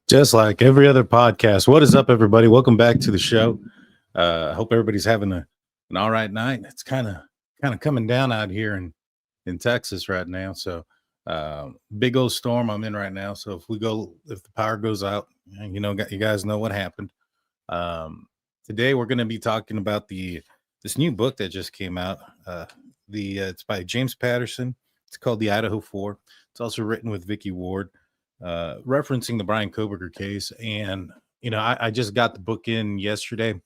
Just like every other podcast. What is up, everybody? Welcome back to the show. I hope everybody's having an all right night. It's kind of coming down out here in Texas right now. So big old storm I'm in right now. So if the power goes out, you guys know what happened. Today we're going to be talking about this new book that just came out. It's by James Patterson. It's called The Idaho Four. It's also written with Vicky Ward, referencing the Bryan Kohberger case. And, I just got the book in yesterday.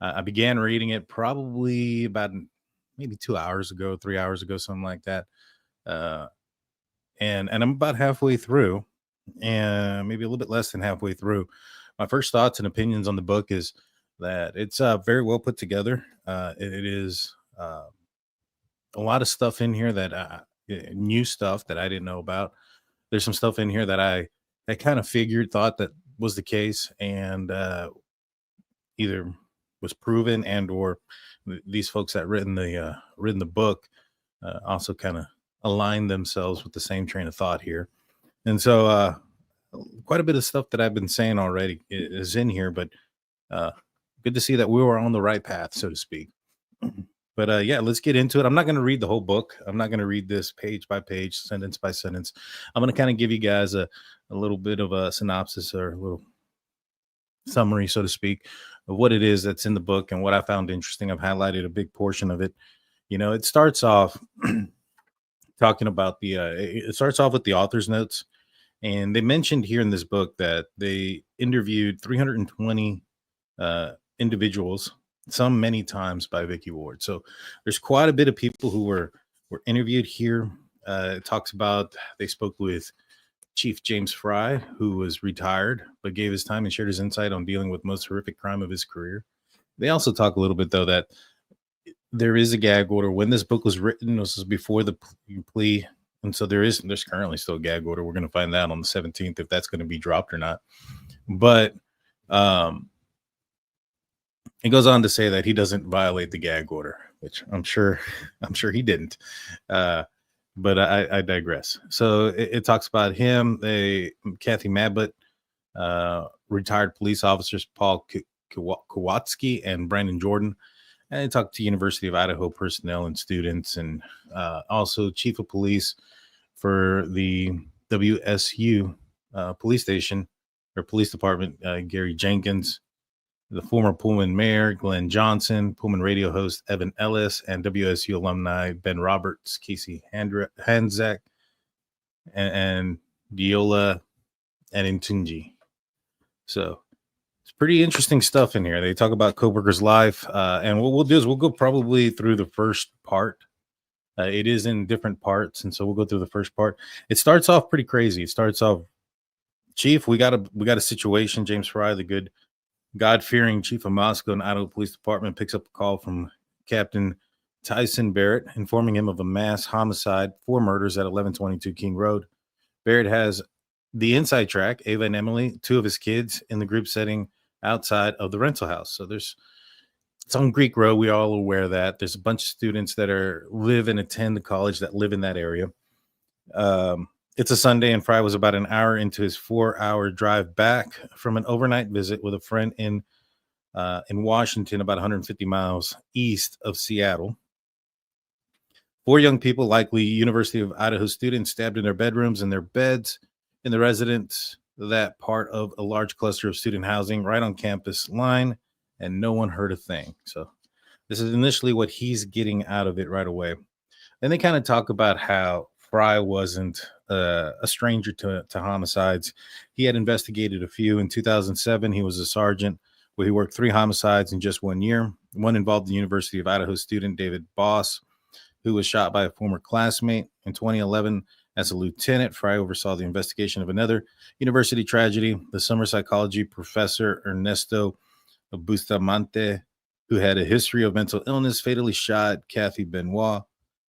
I began reading it probably about maybe 2 hours ago, 3 hours ago, something like that. And I'm about halfway through, and maybe a little bit less than halfway through. My first thoughts and opinions on the book is that it's very well put together. It is a lot of stuff in here that new stuff that I didn't know about. There's some stuff in here that I kind of thought that was the case, and either was proven and or these folks that written the book also kind of aligned themselves with the same train of thought here. And so quite a bit of stuff that I've been saying already is in here, but good to see that we were on the right path, so to speak. But yeah, let's get into it. I'm not going to read the whole book. I'm not going to read this page by page, sentence by sentence. I'm going to kind of give you guys a little bit of a synopsis or a little summary, so to speak, of what it is that's in the book and what I found interesting. I've highlighted a big portion of it. It starts off talking about it starts off with the author's notes. And they mentioned here in this book that they interviewed 320 individuals, some many times by Vicky Ward. So there's quite a bit of people who were interviewed here. It talks about they spoke with Chief James Fry, who was retired, but gave his time and shared his insight on dealing with most horrific crime of his career. They also talk a little bit, though, that there is a gag order. When this book was written, this was before the plea. And so there's currently still a gag order. We're going to find out on the 17th if that's going to be dropped or not. But it goes on to say that he doesn't violate the gag order, which I'm sure he didn't. But I digress. So it talks about him, Kathy Mabbutt, retired police officers Paul Kowalski and Brandon Jordan. And they talked to University of Idaho personnel and students, and also chief of police for the WSU police station or police department, Gary Jenkins, the former Pullman mayor, Glenn Johnson, Pullman radio host, Evan Ellis, and WSU alumni, Ben Roberts, Casey Hanzak, and Diola Anintunji. So it's pretty interesting stuff in here. They talk about Kohberger's life, and what we'll do is we'll go probably through the first part. It is in different parts, and so we'll go through the first part. It starts off pretty crazy. It starts off, Chief, we got a situation. James Fry, the good, God-fearing chief of Moscow and Idaho Police Department, picks up a call from Captain Tyson Barrett, informing him of a mass homicide, 4 murders at 1122 King Road. Barrett has the inside track, Ava and Emily, 2 of his kids, in the group setting outside of the rental house. So it's on Greek Road. We're all aware of that. There's a bunch of students that live and attend the college that live in that area. It's a Sunday, and Fry was about an hour into his 4-hour drive back from an overnight visit with a friend in Washington, about 150 miles east of Seattle. 4 young people, likely University of Idaho students, stabbed in their bedrooms and their beds in the residence, that part of a large cluster of student housing right on campus line, and no one heard a thing. So this is initially what he's getting out of it right away. Then they kind of talk about how Fry wasn't a stranger to homicides. He had investigated a few. In 2007, he was a sergeant where he worked 3 homicides in just 1 year. One involved the University of Idaho student David Boss, who was shot by a former classmate. In 2011, as a lieutenant, Fry oversaw the investigation of another university tragedy. The summer psychology professor Ernesto Bustamante, who had a history of mental illness, fatally shot Kathy Benoit,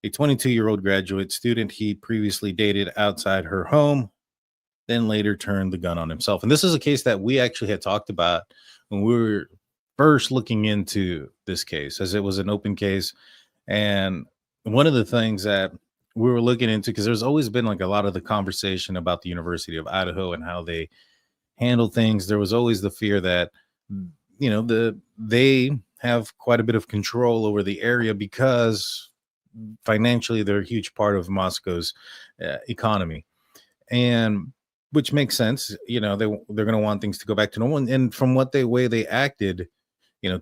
a 22-year-old graduate student he previously dated outside her home, then later turned the gun on himself. And this is a case that we actually had talked about when we were first looking into this case, as it was an open case. And one of the things that we were looking into, because there's always been like a lot of the conversation about the University of Idaho and how they handle things. There was always the fear that, they have quite a bit of control over the area because financially they're a huge part of Moscow's economy, and which makes sense. They're going to want things to go back to normal, and from what way they acted,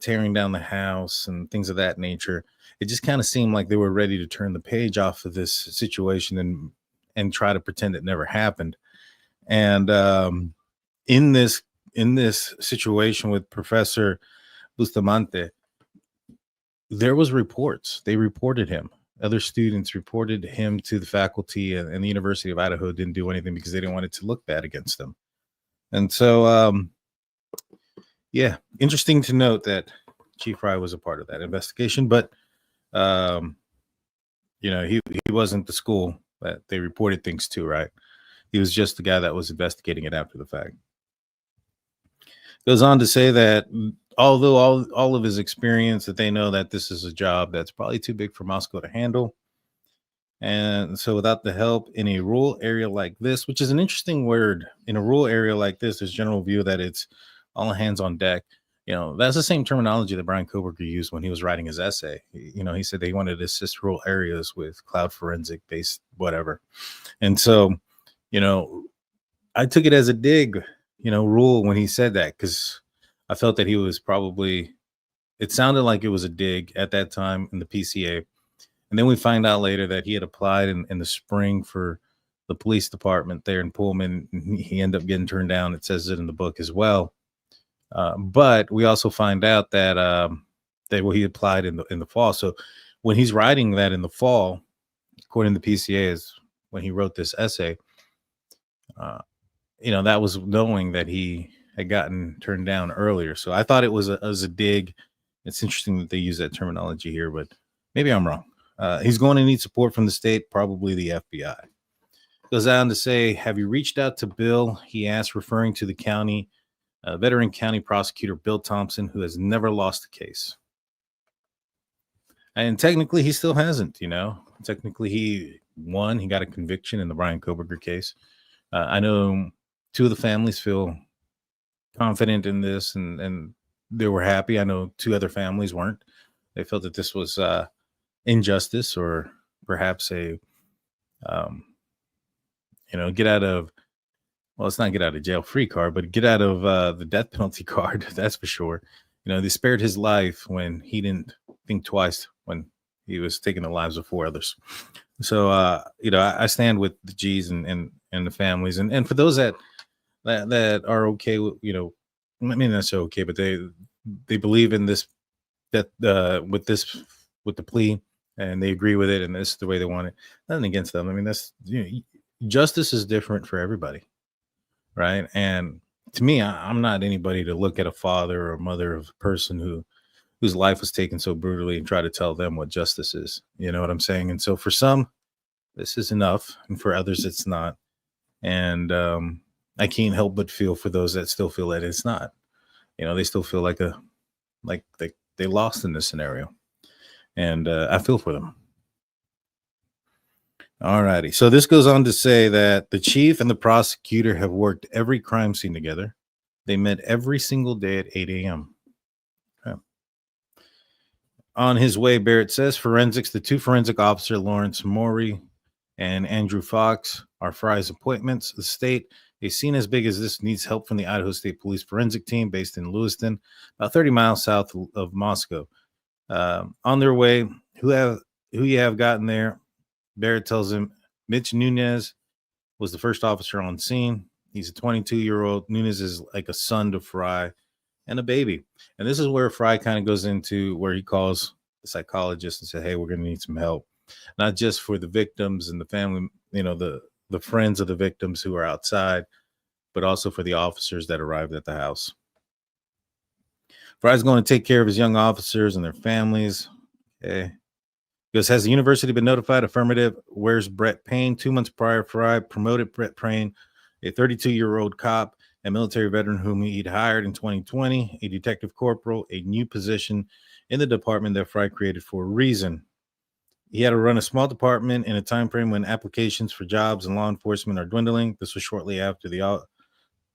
tearing down the house and things of that nature, it just kind of seemed like they were ready to turn the page off of this situation and try to pretend it never happened. And in this situation with Professor Bustamante, there was reports. They reported him. Other students reported him to the faculty, and the University of Idaho didn't do anything because they didn't want it to look bad against them. And so, yeah, interesting to note that Chief Fry was a part of that investigation, but he wasn't the school that they reported things to, right? He was just the guy that was investigating it after the fact. Goes on to say that although all of his experience, that they know that this is a job that's probably too big for Moscow to handle. And so without the help in a rural area like this, which is an interesting word, in a rural area like this, there's general view that it's all hands on deck. That's the same terminology that Bryan Kohberger used when he was writing his essay. He said they wanted to assist rural areas with cloud forensic based whatever. And so, I took it as a dig, rule when he said that, because I felt that he was it sounded like it was a dig at that time in the PCA. And then we find out later that he had applied in the spring for the police department there in Pullman. He ended up getting turned down. It says it in the book as well. But we also find out that he applied in the fall. So when he's writing that in the fall, according to the PCA, is when he wrote this essay, that was knowing that he had gotten turned down earlier. So I thought it was a dig. It's interesting that they use that terminology here, but maybe I'm wrong. He's going to need support from the state, probably the FBI. Goes on to say, have you reached out to Bill? He asked, referring to the county, veteran county prosecutor Bill Thompson, who has never lost a case. And technically, he still hasn't, Technically, he won. He got a conviction in the Bryan Kohberger case. I know two of the families feel confident in this, and they were happy. I know two other families weren't. They felt that this was injustice, or perhaps a get out of, well, it's not get out of jail free card, but get out of the death penalty card. That's for sure. They spared his life when he didn't think twice when he was taking the lives of four others. So I stand with the G's and the families, and for those that are okay with, I mean, that's okay, but they believe in this, that with the plea, and they agree with it, and this is the way they want it. Nothing against them. I mean, that's, justice is different for everybody, right? And to me, I'm not anybody to look at a father or mother of a person whose life was taken so brutally and try to tell them what justice is. You know what I'm saying? And so for some, this is enough, and for others, it's not. And I can't help but feel for those that still feel that it's not. They still feel like they lost in this scenario. And I feel for them. All righty. So this goes on to say that the chief and the prosecutor have worked every crime scene together. They met every single day at 8 a.m. Okay. On his way, Barrett says, forensics, the two forensic officer, Lawrence Morey and Andrew Fox, are Fry's appointments. The state, a scene as big as this, needs help from the Idaho State Police forensic team based in Lewiston, about 30 miles south of Moscow. On their way, who you have gotten there? Barrett tells him Mitch Nunez was the first officer on scene. He's a 22-year-old. Nunez is like a son to Fry and a baby. And this is where Fry kind of goes into where he calls the psychologist and said, hey, we're going to need some help, not just for the victims and the family, the friends of the victims who are outside, but also for the officers that arrived at the house. Fry's going to take care of his young officers and their families. Okay. Because has the university been notified? Affirmative. Where's Brett Payne? 2 months prior, Fry promoted Brett Payne, a 32-year-old cop and military veteran whom he'd hired in 2020, a detective corporal, a new position in the department that Fry created for a reason. He had to run a small department in a time frame when applications for jobs in law enforcement are dwindling. This was shortly after the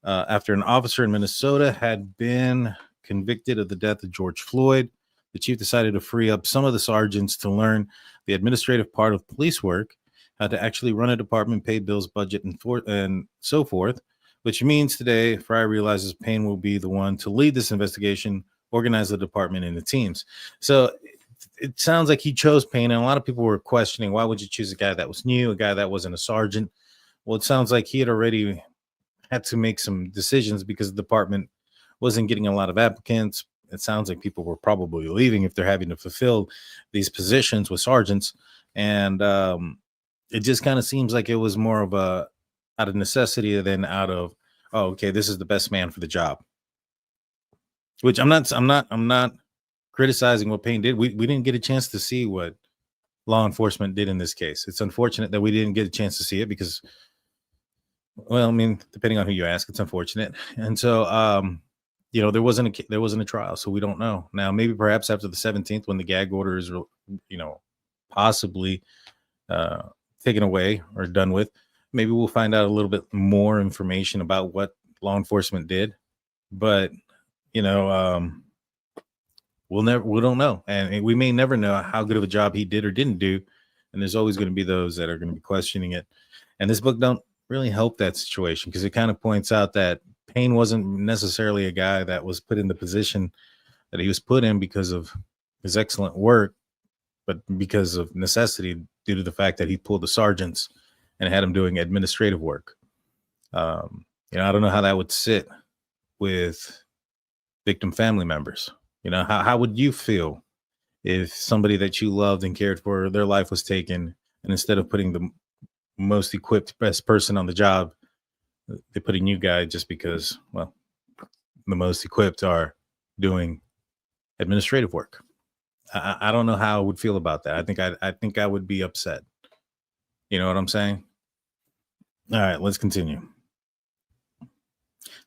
After an officer in Minnesota had been convicted of the death of George Floyd, the chief decided to free up some of the sergeants to learn the administrative part of police work, how to actually run a department, pay bills, budget, and so forth, which means today Fry realizes Payne will be the one to lead this investigation, organize the department into teams. So it sounds like he chose Payne, and a lot of people were questioning, why would you choose a guy that was new, a guy that wasn't a sergeant? Well, it sounds like he had already had to make some decisions because the department wasn't getting a lot of applicants. It sounds like people were probably leaving if they're having to fulfill these positions with sergeants. And it just kind of seems like it was more of a out of necessity than out of, oh, okay, this is the best man for the job. Which I'm not criticizing what Payne did. We didn't get a chance to see what law enforcement did in this case. It's unfortunate that we didn't get a chance to see it because, well, I mean, depending on who you ask, it's unfortunate. And so, there wasn't a trial, so we don't know. Now, maybe perhaps after the 17th, when the gag order is, possibly taken away or done with, maybe we'll find out a little bit more information about what law enforcement did. But we don't know, and we may never know how good of a job he did or didn't do. And there's always going to be those that are going to be questioning it. And this book don't really help that situation because it kind of points out that Payne wasn't necessarily a guy that was put in the position that he was put in because of his excellent work, but because of necessity due to the fact that he pulled the sergeants and had them doing administrative work. I don't know how that would sit with victim family members. How would you feel if somebody that you loved and cared for, their life was taken, and instead of putting the most equipped, best person on the job, they put a new guy just because, well, the most equipped are doing administrative work? I don't know how I would feel about that. I think I would be upset. You know what I'm saying? All right, let's continue.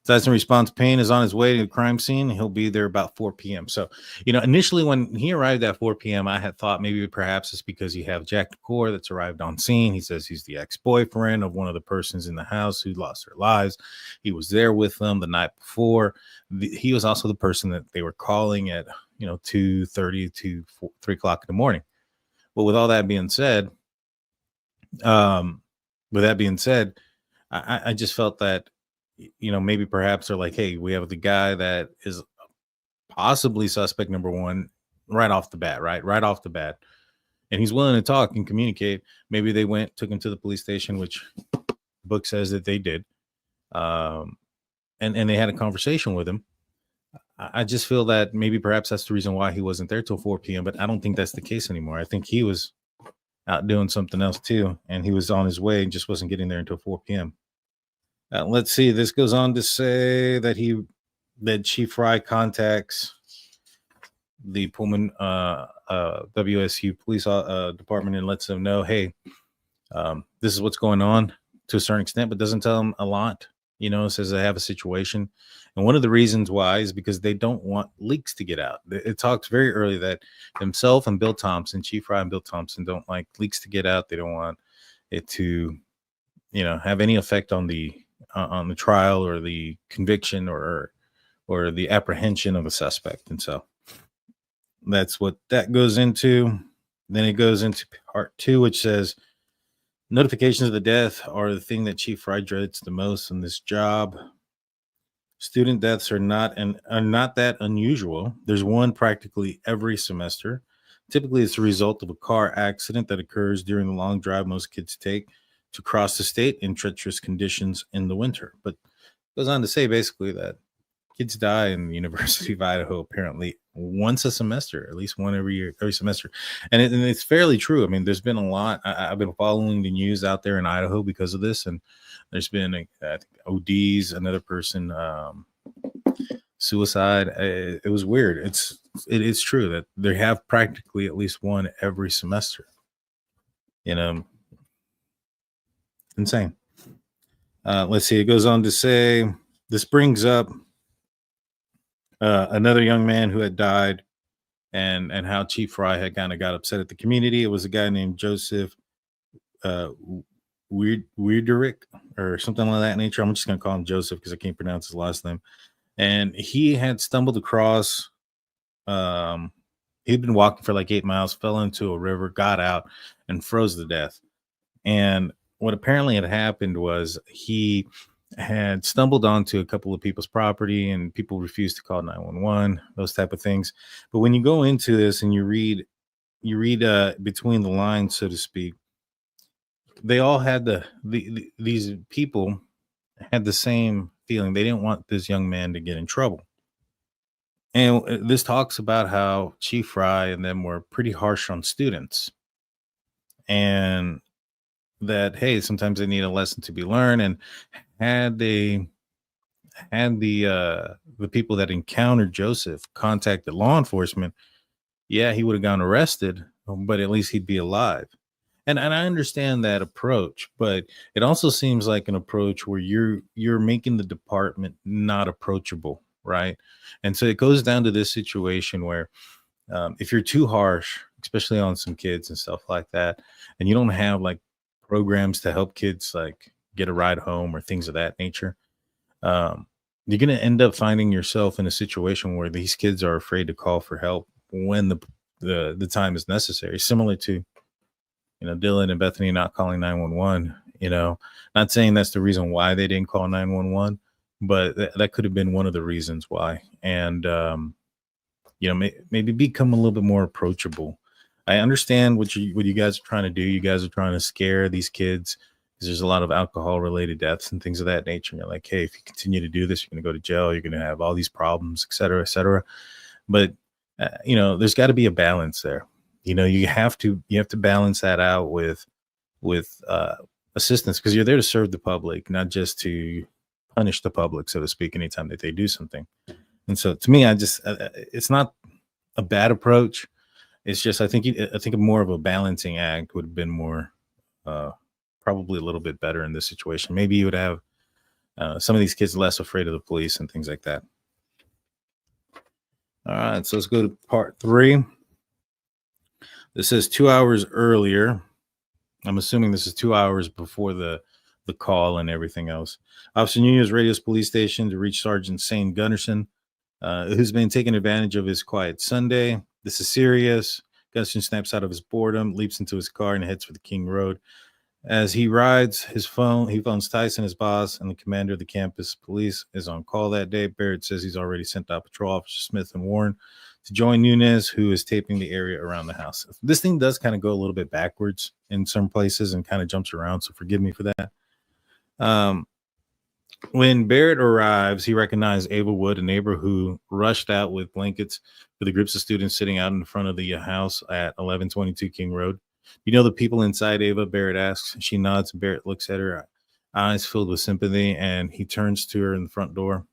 Tyson responds, Payne is on his way to the crime scene. He'll be there about 4 p.m. So, initially when he arrived at 4 p.m., I had thought maybe perhaps it's because you have Jack DeCore that's arrived on scene. He says he's the ex-boyfriend of one of the persons in the house who lost their lives. He was there with them the night before. He was also the person that they were calling at, 2:30 to 3 o'clock in the morning. But with all that being said, I just felt that, maybe perhaps they're like, hey, we have the guy that is possibly suspect number one right off the bat. And he's willing to talk and communicate. Maybe they took him to the police station, which the book says that they did. And they had a conversation with him. I just feel that maybe perhaps that's the reason why he wasn't there till 4 p.m. But I don't think that's the case anymore. I think he was out doing something else too. And he was on his way and just wasn't getting there until 4 p.m. Let's see. This goes on to say that Chief Fry contacts the Pullman WSU police department and lets them know, hey, this is what's going on to a certain extent, but doesn't tell them a lot. Says they have a situation. And one of the reasons why is because they don't want leaks to get out. It talks very early that himself and Bill Thompson, Chief Fry and Bill Thompson, don't like leaks to get out. They don't want it to, have any effect on the trial or the conviction or the apprehension of a suspect. And so that's what that goes into. Then it goes into part 2, which says notifications of the death are the thing that Chief Fry dreads the most in this job. Student deaths are not that unusual. There's one practically every semester. Typically, it's a result of a car accident that occurs during the long drive most kids take to cross the state in treacherous conditions in the winter. But it goes on to say basically that kids die in the University of Idaho apparently once a semester, at least one every semester. And it's fairly true. I mean, there's been a lot. I've been following the news out there in Idaho because of this. And there's been, I think, ODs, another person, suicide. It was weird. It is true that they have practically at least one every semester. Insane. Let's see. It goes on to say this brings up another young man who had died and how Chief Fry had kind of got upset at the community. It was a guy named Joseph Weirderick or something like that nature. I'm just gonna call him Joseph because I can't pronounce his last name. And he had stumbled across. Um, he'd been walking for like 8 miles, fell into a river, got out, and froze to death. And what apparently had happened was he had stumbled onto a couple of people's property, and people refused to call 911, those type of things. But when you go into this and you read between the lines, so to speak, they all had these people had the same feeling. They didn't want this young man to get in trouble. And this talks about how Chief Fry and them were pretty harsh on students, and that hey, sometimes they need a lesson to be learned. And had they had the people that encountered Joseph contacted law enforcement, yeah, he would have gone arrested, but at least he'd be alive. And I understand that approach, but it also seems like an approach where you're making the department not approachable, right? And so it goes down to this situation where if you're too harsh, especially on some kids and stuff like that, and you don't have like programs to help kids like get a ride home or things of that nature, um, you're going to end up finding yourself in a situation where these kids are afraid to call for help when the time is necessary. Similar to Dylan and Bethany not calling 911. Not saying that's the reason why they didn't call 911, but that could have been one of the reasons why. And maybe become a little bit more approachable. I understand what you guys are trying to do. You guys are trying to scare these kids because there's a lot of alcohol related deaths and things of that nature. And you're like, hey, if you continue to do this, you're going to go to jail. You're going to have all these problems, et cetera, et cetera. But there's got to be a balance there. You have to balance that out with assistance, because you're there to serve the public, not just to punish the public, so to speak, anytime that they do something. And so to me, it's not a bad approach. It's just, I think more of a balancing act would have been more, probably a little bit better in this situation. Maybe you would have some of these kids less afraid of the police and things like that. All right, so let's go to part 3. This says 2 hours earlier. I'm assuming this is 2 hours before the call and everything else. Officer Nunez radios police station to reach Sergeant Shane Gunderson, who's been taking advantage of his quiet Sunday. This is serious. Gunderson snaps out of his boredom, leaps into his car, and heads for the King Road. As he rides he phones Tyson, his boss, and the commander of the campus police is on call that day. Barrett says he's already sent out patrol officer Smith and Warren to join Nunez, who is taping the area around the house. This thing does kind of go a little bit backwards in some places and kind of jumps around, so forgive me for that. When Barrett arrives, he recognized Ava Wood, a neighbor who rushed out with blankets for the groups of students sitting out in front of the house at 1122 King Road. You know the people inside, Ava? Barrett asks. She nods. Barrett looks at her, eyes filled with sympathy, and he turns to her in the front door.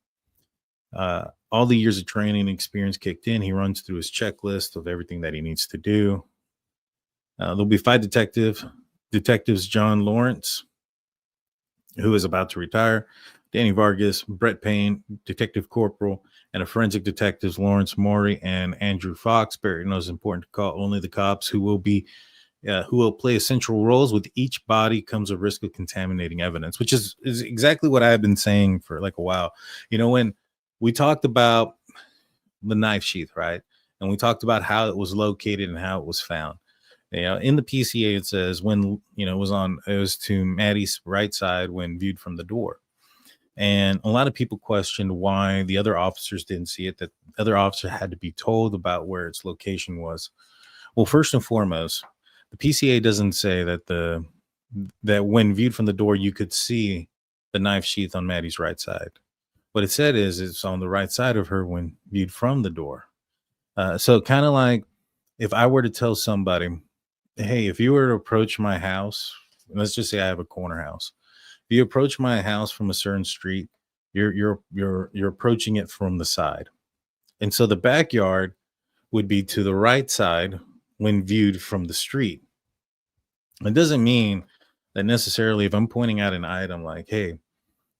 All the years of training and experience kicked in. He runs through his checklist of everything that he needs to do. There'll be 5 detectives: John Lawrence, who is about to retire, Danny Vargas, Brett Payne, Detective Corporal, and a forensic detectives Lawrence Maury and Andrew Fox. Barrett knows it's important to call only the cops who will play essential roles. With each body comes a risk of contaminating evidence, which is exactly what I've been saying for like a while. When we talked about the knife sheath, right? And we talked about how it was located and how it was found. In the PCA, it says when, it was to Maddie's right side when viewed from the door. And a lot of people questioned why the other officers didn't see it, that the other officer had to be told about where its location was. Well, first and foremost, the PCA doesn't say that that when viewed from the door, you could see the knife sheath on Maddie's right side. What it said is it's on the right side of her when viewed from the door. So kind of like if I were to tell somebody, hey, if you were to approach my house, let's just say I have a corner house. If you approach my house from a certain street, you're approaching it from the side. And so the backyard would be to the right side when viewed from the street. It doesn't mean that necessarily if I'm pointing out an item like, hey,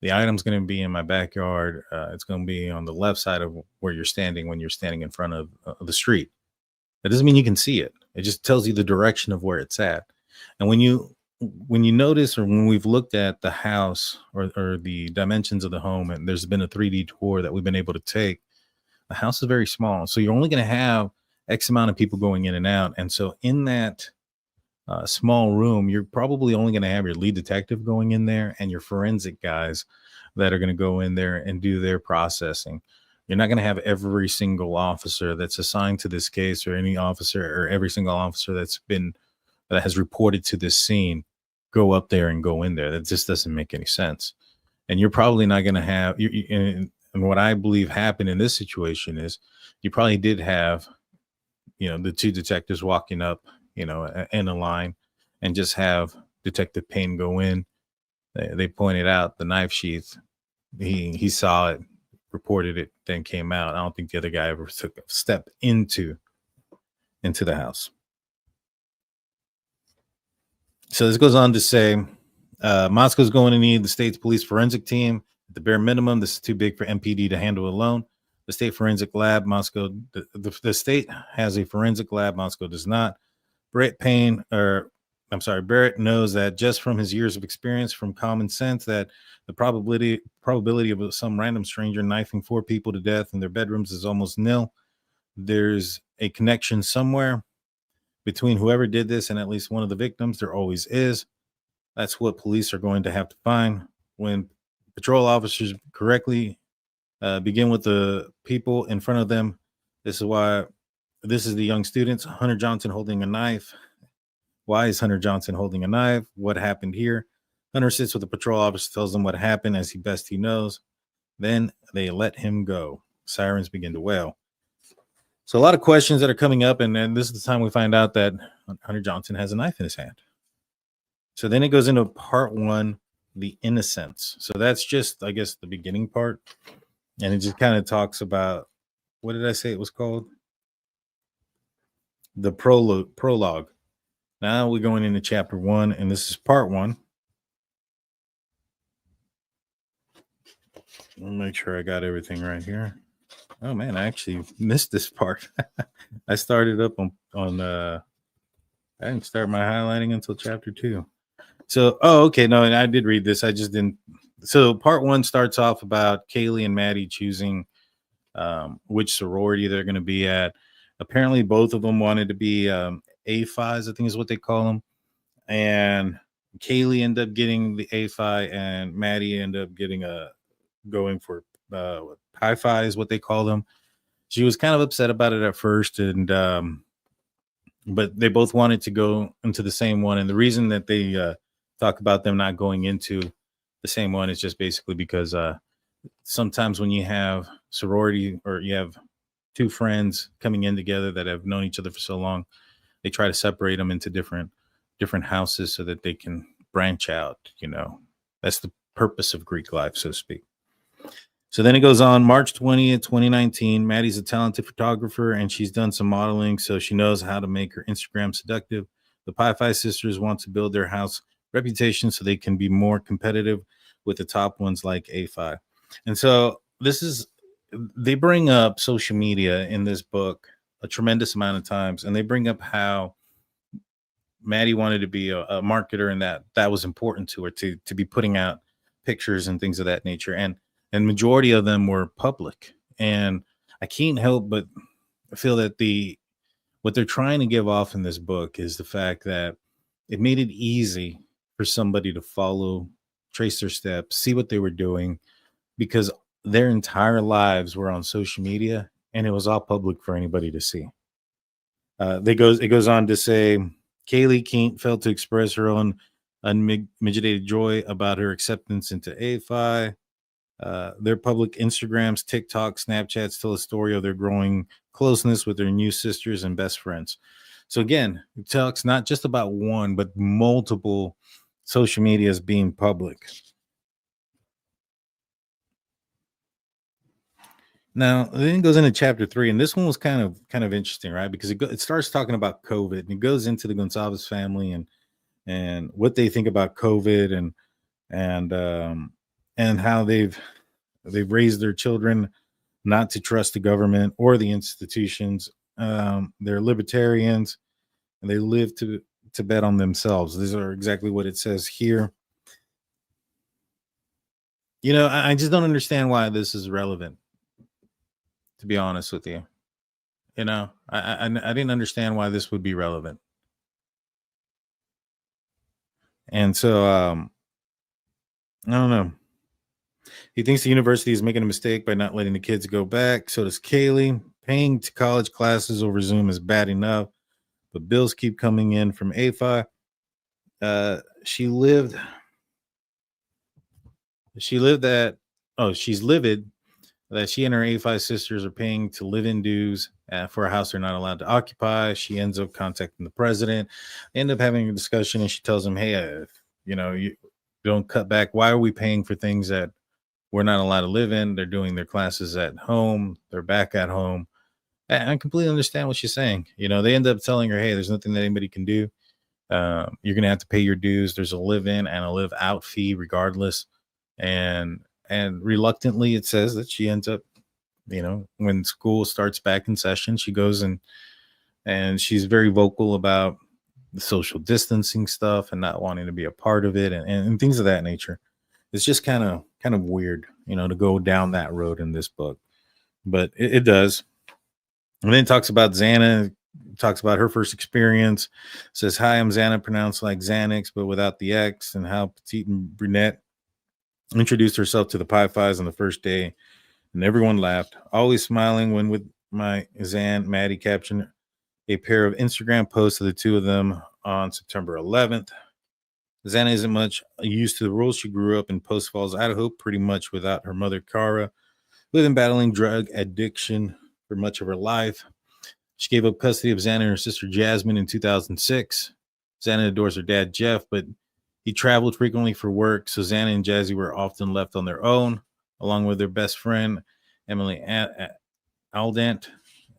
the item's going to be in my backyard, it's going to be on the left side of where you're standing when you're standing in front of the street. That doesn't mean you can see it. It just tells you the direction of where it's at. And when you when you notice, or when we've looked at the house or the dimensions of the home, and there's been a 3D tour that we've been able to take, the house is very small. So you're only going to have X amount of people going in and out. And so in that small room, you're probably only going to have your lead detective going in there and your forensic guys that are going to go in there and do their processing. You're not going to have every single officer that's assigned to this case, or any officer, or every single officer that has reported to this scene go up there and go in there. That just doesn't make any sense. And you're probably not going to have, and what I believe happened in this situation is you probably did have, the two detectives walking up, in a line, and just have Detective Payne go in. They pointed out the knife sheath. He saw it, reported it, then came out. I don't think the other guy ever took a step into the house. So this goes on to say, Moscow's going to need the state's police forensic team. At the bare minimum, this is too big for MPD to handle alone. The state forensic lab, Moscow, the state has a forensic lab, Moscow does not. Barrett knows that just from his years of experience, from common sense, that the probability of some random stranger knifing 4 people to death in their bedrooms is almost nil. There's a connection somewhere between whoever did this and at least one of the victims. There always is. That's what police are going to have to find. When patrol officers correctly begin with the people in front of them, this is the young students. Hunter Johnson holding a knife. Why is Hunter Johnson holding a knife? What happened here? Hunter sits with the patrol officer, tells them what happened as he knows. Then they let him go. Sirens begin to wail. So a lot of questions that are coming up, and then this is the time we find out that Hunter Johnson has a knife in his hand. So then it goes into part 1, the innocence. So that's just, I guess, the beginning part. And it just kind of talks about, what did I say it was called? The prologue. Now we're going into chapter 1, and this is part 1. I'll make sure I got everything right here. Oh man, I actually missed this part. I started up on I didn't start my highlighting until chapter 2. So, okay, no, and I did read this. I just didn't. So part 1 starts off about Kaylee and Maddie choosing which sorority they're going to be at. Apparently, both of them wanted to be A5s, I think is what they call them. And Kaylee ended up getting the A5, and Maddie ended up getting going for high fi is what they call them. She was kind of upset about it at first, and but they both wanted to go into the same one. And the reason that they talk about them not going into the same one is just basically because sometimes when you have sorority, or you have 2 friends coming in together that have known each other for so long, they try to separate them into different houses so that they can branch out. That's the purpose of Greek life, so to speak. So then it goes on, March 20th, 2019. Maddie's a talented photographer, and she's done some modeling, so she knows how to make her Instagram seductive. The Pi Phi sisters want to build their house reputation so they can be more competitive with the top ones like A5. And so they bring up social media in this book a tremendous amount of times, and they bring up how Maddie wanted to be a marketer, and that was important to her to be putting out pictures and things of that nature. And majority of them were public. And I can't help but feel that what they're trying to give off in this book is the fact that it made it easy for somebody to follow, trace their steps, see what they were doing, because their entire lives were on social media, and it was all public for anybody to see. It goes on to say, Kaylee Keene failed to express her own unmitigated joy about her acceptance into A5. Their public Instagrams, TikTok, Snapchats tell a story of their growing closeness with their new sisters and best friends. So again, it talks not just about one, but multiple social medias being public. Now, then it goes into chapter 3, and this one was kind of interesting, right? Because it starts talking about COVID, and it goes into the Goncalves family and what they think about COVID and how they've raised their children not to trust the government or the institutions. They're libertarians, and they live to to bet on themselves. These are exactly what it says here. You know, I just don't understand why this is relevant, to be honest with you. You know, I didn't understand why this would be relevant. And so I don't know. He thinks the university is making a mistake by not letting the kids go back. So does Kaylee. Paying to college classes over Zoom is bad enough, but bills keep coming in from AFI. She's livid that she and her A5 sisters are paying to live in dues for a house they're not allowed to occupy. She ends up contacting the president. They end up having a discussion, and she tells him, hey, you don't cut back. Why are we paying for things that we're not allowed to live in? They're doing their classes at home. They're back at home. I completely understand what she's saying. They end up telling her, hey, there's nothing that anybody can do. You're going to have to pay your dues. There's a live in and a live out fee regardless. And reluctantly, it says that she ends up, when school starts back in session, she goes and she's very vocal about the social distancing stuff and not wanting to be a part of it and things of that nature. It's just kind of weird, to go down that road in this book, but it does. And then it talks about Xana, talks about her first experience. Says, hi, I'm Xana, pronounced like Xanax, but without the X, and how petite and brunette introduced herself to the Pi Fives on the first day, and everyone laughed. Always smiling when with my Xan, Maddie captioned a pair of Instagram posts of the two of them on September 11th. Xana isn't much used to the rules. She grew up in Post Falls, Idaho, pretty much without her mother, Kara, who had been battling drug addiction for much of her life. She gave up custody of Xana and her sister Jasmine in 2006. Xana adores her dad, Jeff, but he traveled frequently for work, so Xana and Jazzy were often left on their own, along with their best friend, Emily Aldant,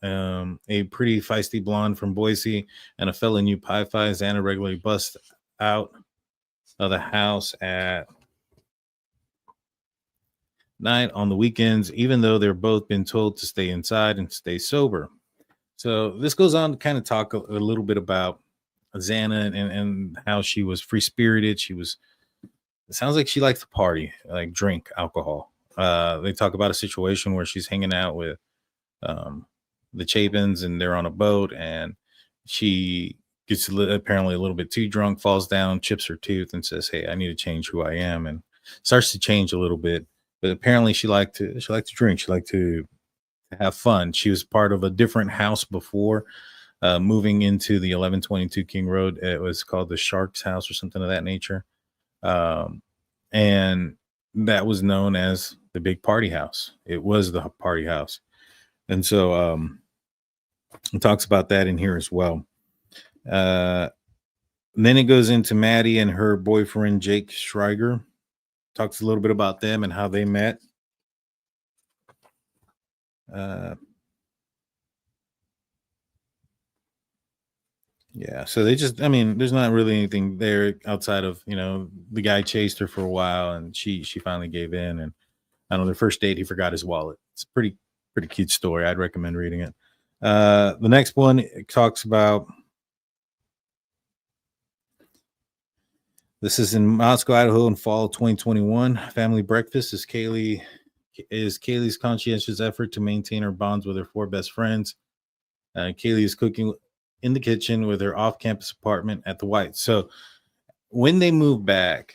a pretty feisty blonde from Boise, and a fellow new Pi Phi. Xana regularly busts out of the house at night on the weekends, even though they're both been told to stay inside and stay sober. So this goes on to kind of talk a little bit about Xana and how she was free spirited. It sounds like she likes to party, like drink alcohol. They talk about a situation where she's hanging out with the Chapins and they're on a boat, and she gets apparently a little bit too drunk, falls down, chips her tooth, and says, hey, I need to change who I am, and starts to change a little bit. But apparently she liked to drink. She liked to have fun. She was part of a different house before moving into the 1122 King Road. It was called the Sharks House or something of that nature. And that was known as the big party house. It was the party house. And so it talks about that in here as well. Then it goes into Maddie and her boyfriend, Jake Schreiger. Talks a little bit about them and how they met. Yeah, so there's not really anything there outside of, the guy chased her for a while and she finally gave in. And I don't know, their first date, he forgot his wallet. It's a pretty cute story. I'd recommend reading it. The next one talks about, this is in Moscow, Idaho in fall of 2021. Family breakfast is Kaylee's conscientious effort to maintain her bonds with her four best friends. Kaylee is cooking in the kitchen with her off-campus apartment at the White. So when they move back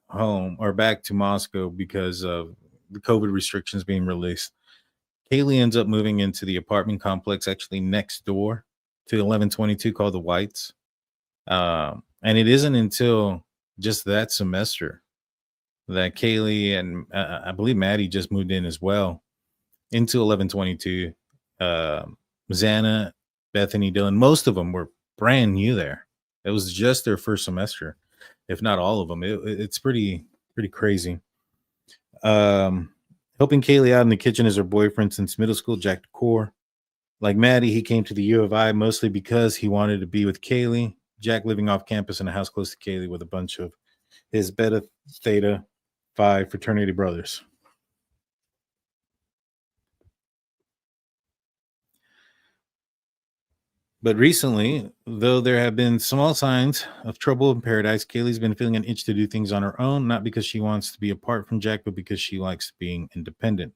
home or back to Moscow because of the COVID restrictions being released, Kaylee ends up moving into the apartment complex actually next door to 1122 called the Whites. And it isn't until just that semester that Kaylee and I believe Maddie just moved in as well into 1122. Xana, Bethany, Dylan, most of them were brand new there. It was just their first semester, if not all of them. It's pretty crazy. Helping Kaylee out in the kitchen is her boyfriend since middle school, Jack Decor. Like Maddie, he came to the U of I mostly because he wanted to be with Kaylee. Jack living off campus in a house close to Kaylee with a bunch of his Beta Theta Phi fraternity brothers. But recently, though there have been small signs of trouble in paradise, Kaylee's been feeling an itch to do things on her own, not because she wants to be apart from Jack, but because she likes being independent.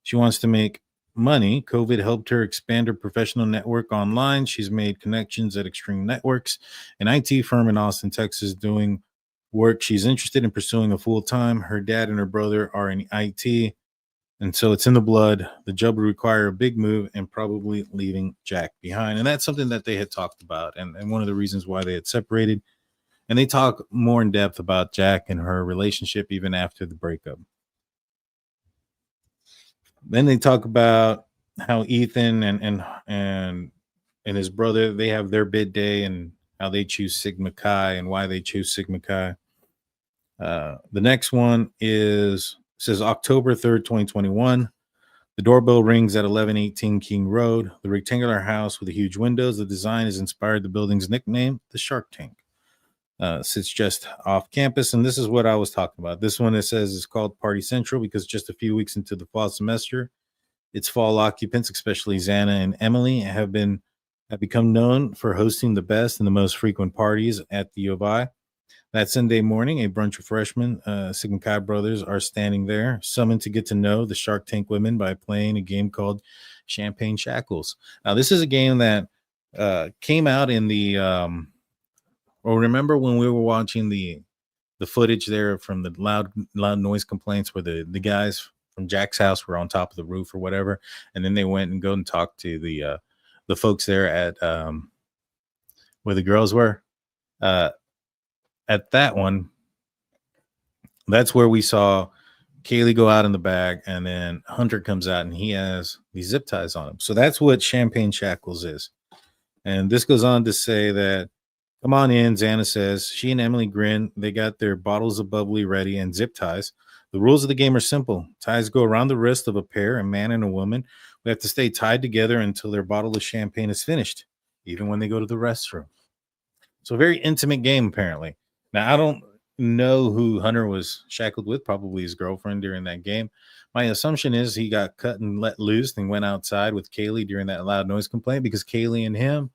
She wants to make money. COVID helped her expand her professional network online. She's made connections at Extreme Networks, an IT firm in Austin, Texas, doing work she's interested in pursuing a full time. Her dad and her brother are in IT, and so it's in the blood. The job would require a big move and probably leaving Jack behind. And that's something that they had talked about, and one of the reasons why they had separated. And they talk more in depth about Jack and her relationship even after the breakup. Then they talk about how Ethan and his brother, they have their bid day and how they choose Sigma Chi and why they choose Sigma Chi. The next one is says October 3rd, 2021. The doorbell rings at 1118 King Road. The rectangular house with the huge windows. The design is inspired the building's nickname, the Shark Tank. Sits just off campus, and this is what I was talking about. This one, it says, is called Party Central because just a few weeks into the fall semester, its fall occupants, especially Xana and Emily, have become known for hosting the best and the most frequent parties at the U of I. That Sunday morning, a bunch of freshmen, Sigma Chi brothers, are standing there, summoned to get to know the Shark Tank women by playing a game called Champagne Shackles. Now, this is a game that came out in the. Well, remember when we were watching the footage there from the loud noise complaints where the guys from Jack's house were on top of the roof or whatever, and then they went and go and talked to the folks there at where the girls were. At that one, that's where we saw Kaylee go out in the bag, and then Hunter comes out and he has these zip ties on him. So that's what Champagne Shackles is. And this goes on to say that, come on in, Xana says. She and Emily grin. They got their bottles of bubbly ready and zip ties. The rules of the game are simple. Ties go around the wrist of a pair, a man and a woman. We have to stay tied together until their bottle of champagne is finished, even when they go to the restroom. So a very intimate game, apparently. Now, I don't know who Hunter was shackled with, probably his girlfriend during that game. My assumption is he got cut and let loose and went outside with Kaylee during that loud noise complaint because Kaylee and him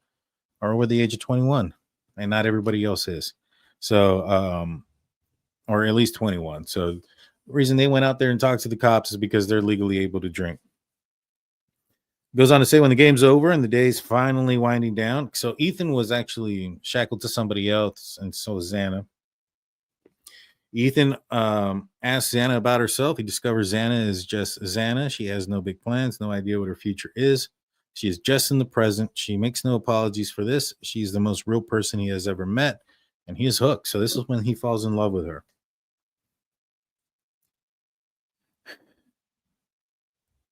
are over the age of 21 and not everybody else is. So, or at least 21. So, the reason they went out there and talked to the cops is because they're legally able to drink. Goes on to say when the game's over and the day's finally winding down. So Ethan was actually shackled to somebody else, and so was Xana. Ethan asks Xana about herself. He discovers Xana is just Xana. She has no big plans, no idea what her future is. She is just in the present. She makes no apologies for this. She's the most real person he has ever met, and he is hooked. So this is when he falls in love with her.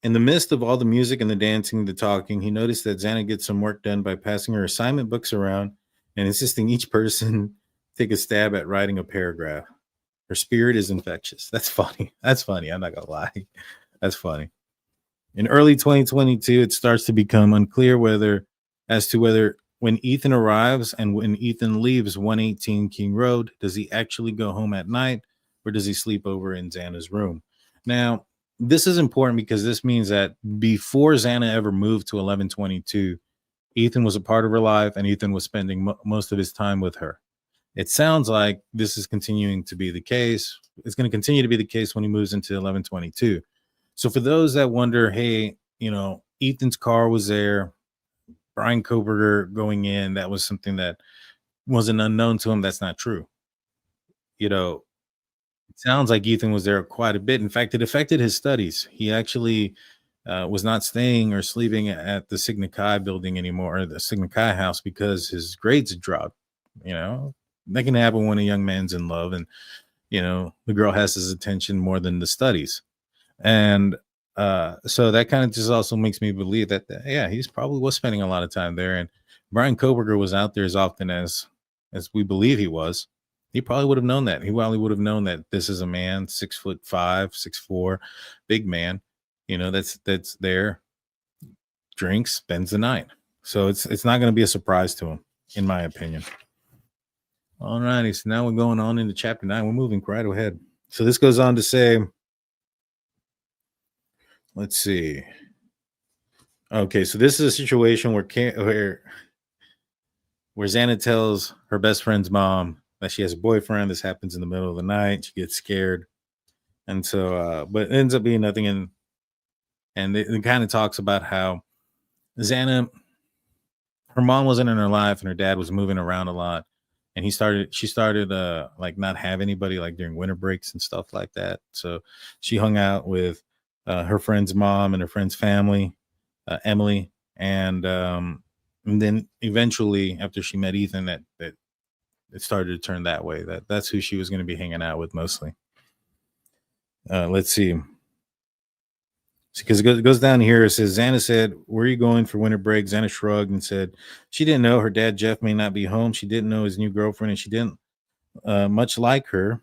In the midst of all the music and the dancing, the talking, he noticed that Xana gets some work done by passing her assignment books around and insisting each person take a stab at writing a paragraph. Her spirit is infectious. That's funny. That's funny. I'm not going to lie. That's funny. In early 2022, it starts to become unclear as to whether when Ethan arrives and when Ethan leaves 118 King Road, does he actually go home at night or does he sleep over in Xana's room? Now, this is important because this means that before Xana ever moved to 1122, Ethan was a part of her life and Ethan was spending most of his time with her. It sounds like this is continuing to be the case. It's going to continue to be the case when he moves into 1122. So for those that wonder, hey, Ethan's car was there, Bryan Kohberger going in, that was something that wasn't unknown to him. That's not true. It sounds like Ethan was there quite a bit. In fact, it affected his studies. He actually was not staying or sleeping at the Sigma Chi building anymore, or the Sigma Chi house, because his grades had dropped. That can happen when a young man's in love and, the girl has his attention more than the studies. And so that kind of just also makes me believe that, yeah, he's probably was spending a lot of time there. And Bryan Kohberger was out there as often as we believe he was. He probably would have known that. He probably would have known that this is a man, 6'5", 6'4", big man, that's there, drinks, spends the night. So it's not going to be a surprise to him, in my opinion. All righty. So now we're going on into chapter 9. We're moving right ahead. So this goes on to say, let's see. Okay, so this is a situation where where Xana tells her best friend's mom that she has a boyfriend. This happens in the middle of the night. She gets scared. And so, but it ends up being nothing. And it kind of talks about how Xana, her mom wasn't in her life and her dad was moving around a lot. And she started like not have anybody like during winter breaks and stuff like that. So she hung out with her friend's mom and her friend's family, Emily. And then eventually after she met Ethan, that it started to turn that way. That's who she was going to be hanging out with mostly. Let's see. Because it goes down here. It says, Xana said, "Where are you going for winter break?" Xana shrugged and said she didn't know. Her dad, Jeff, may not be home. She didn't know his new girlfriend, and she didn't much like her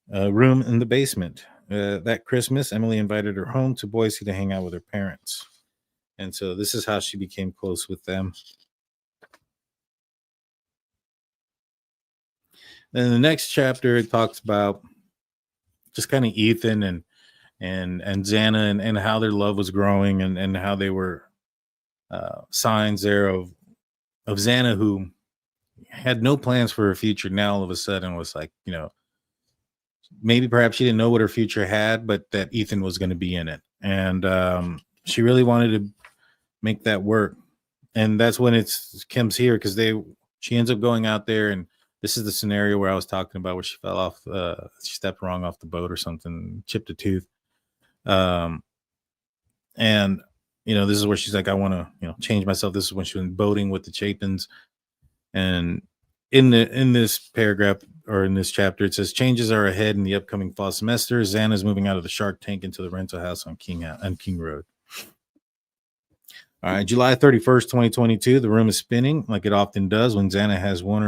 room in the basement. That Christmas, Emily invited her home to Boise to hang out with her parents. And so this is how she became close with them. Then in the next chapter, it talks about just kind of Ethan and Xana and how their love was growing and how they were signs there of Xana, who had no plans for her future. Now all of a sudden was like, maybe perhaps she didn't know what her future had, but that Ethan was going to be in it. And she really wanted to make that work. And that's when Kim's here, because she ends up going out there, and this is the scenario where I was talking about, where she fell off, she stepped wrong off the boat or something, chipped a tooth. And this is where she's like, I want to, change myself. This is when she was boating with the Chapins. And in this paragraph, or in this chapter, it says changes are ahead in the upcoming fall semester. Xana's moving out of the Shark Tank into the rental house on King Road. All right, July 31st, 2022. The room is spinning like it often does when Xana has one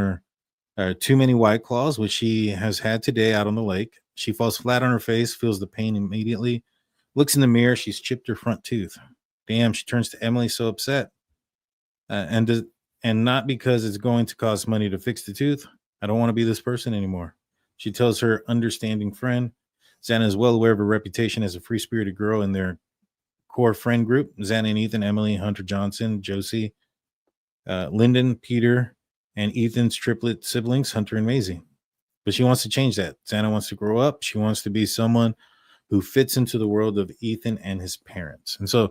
or too many White Claws, which she has had today out on the lake. She falls flat on her face, feels the pain immediately, looks in the mirror. She's chipped her front tooth. Damn, she turns to Emily, so upset. And not because it's going to cost money to fix the tooth. I don't want to be this person anymore. She tells her understanding friend. Xana is well aware of her reputation as a free-spirited girl in their core friend group. Xana and Ethan, Emily, Hunter Johnson, Josie, Lyndon, Peter, and Ethan's triplet siblings, Hunter and Maisie. But she wants to change that. Xana wants to grow up. She wants to be someone who fits into the world of Ethan and his parents. And so,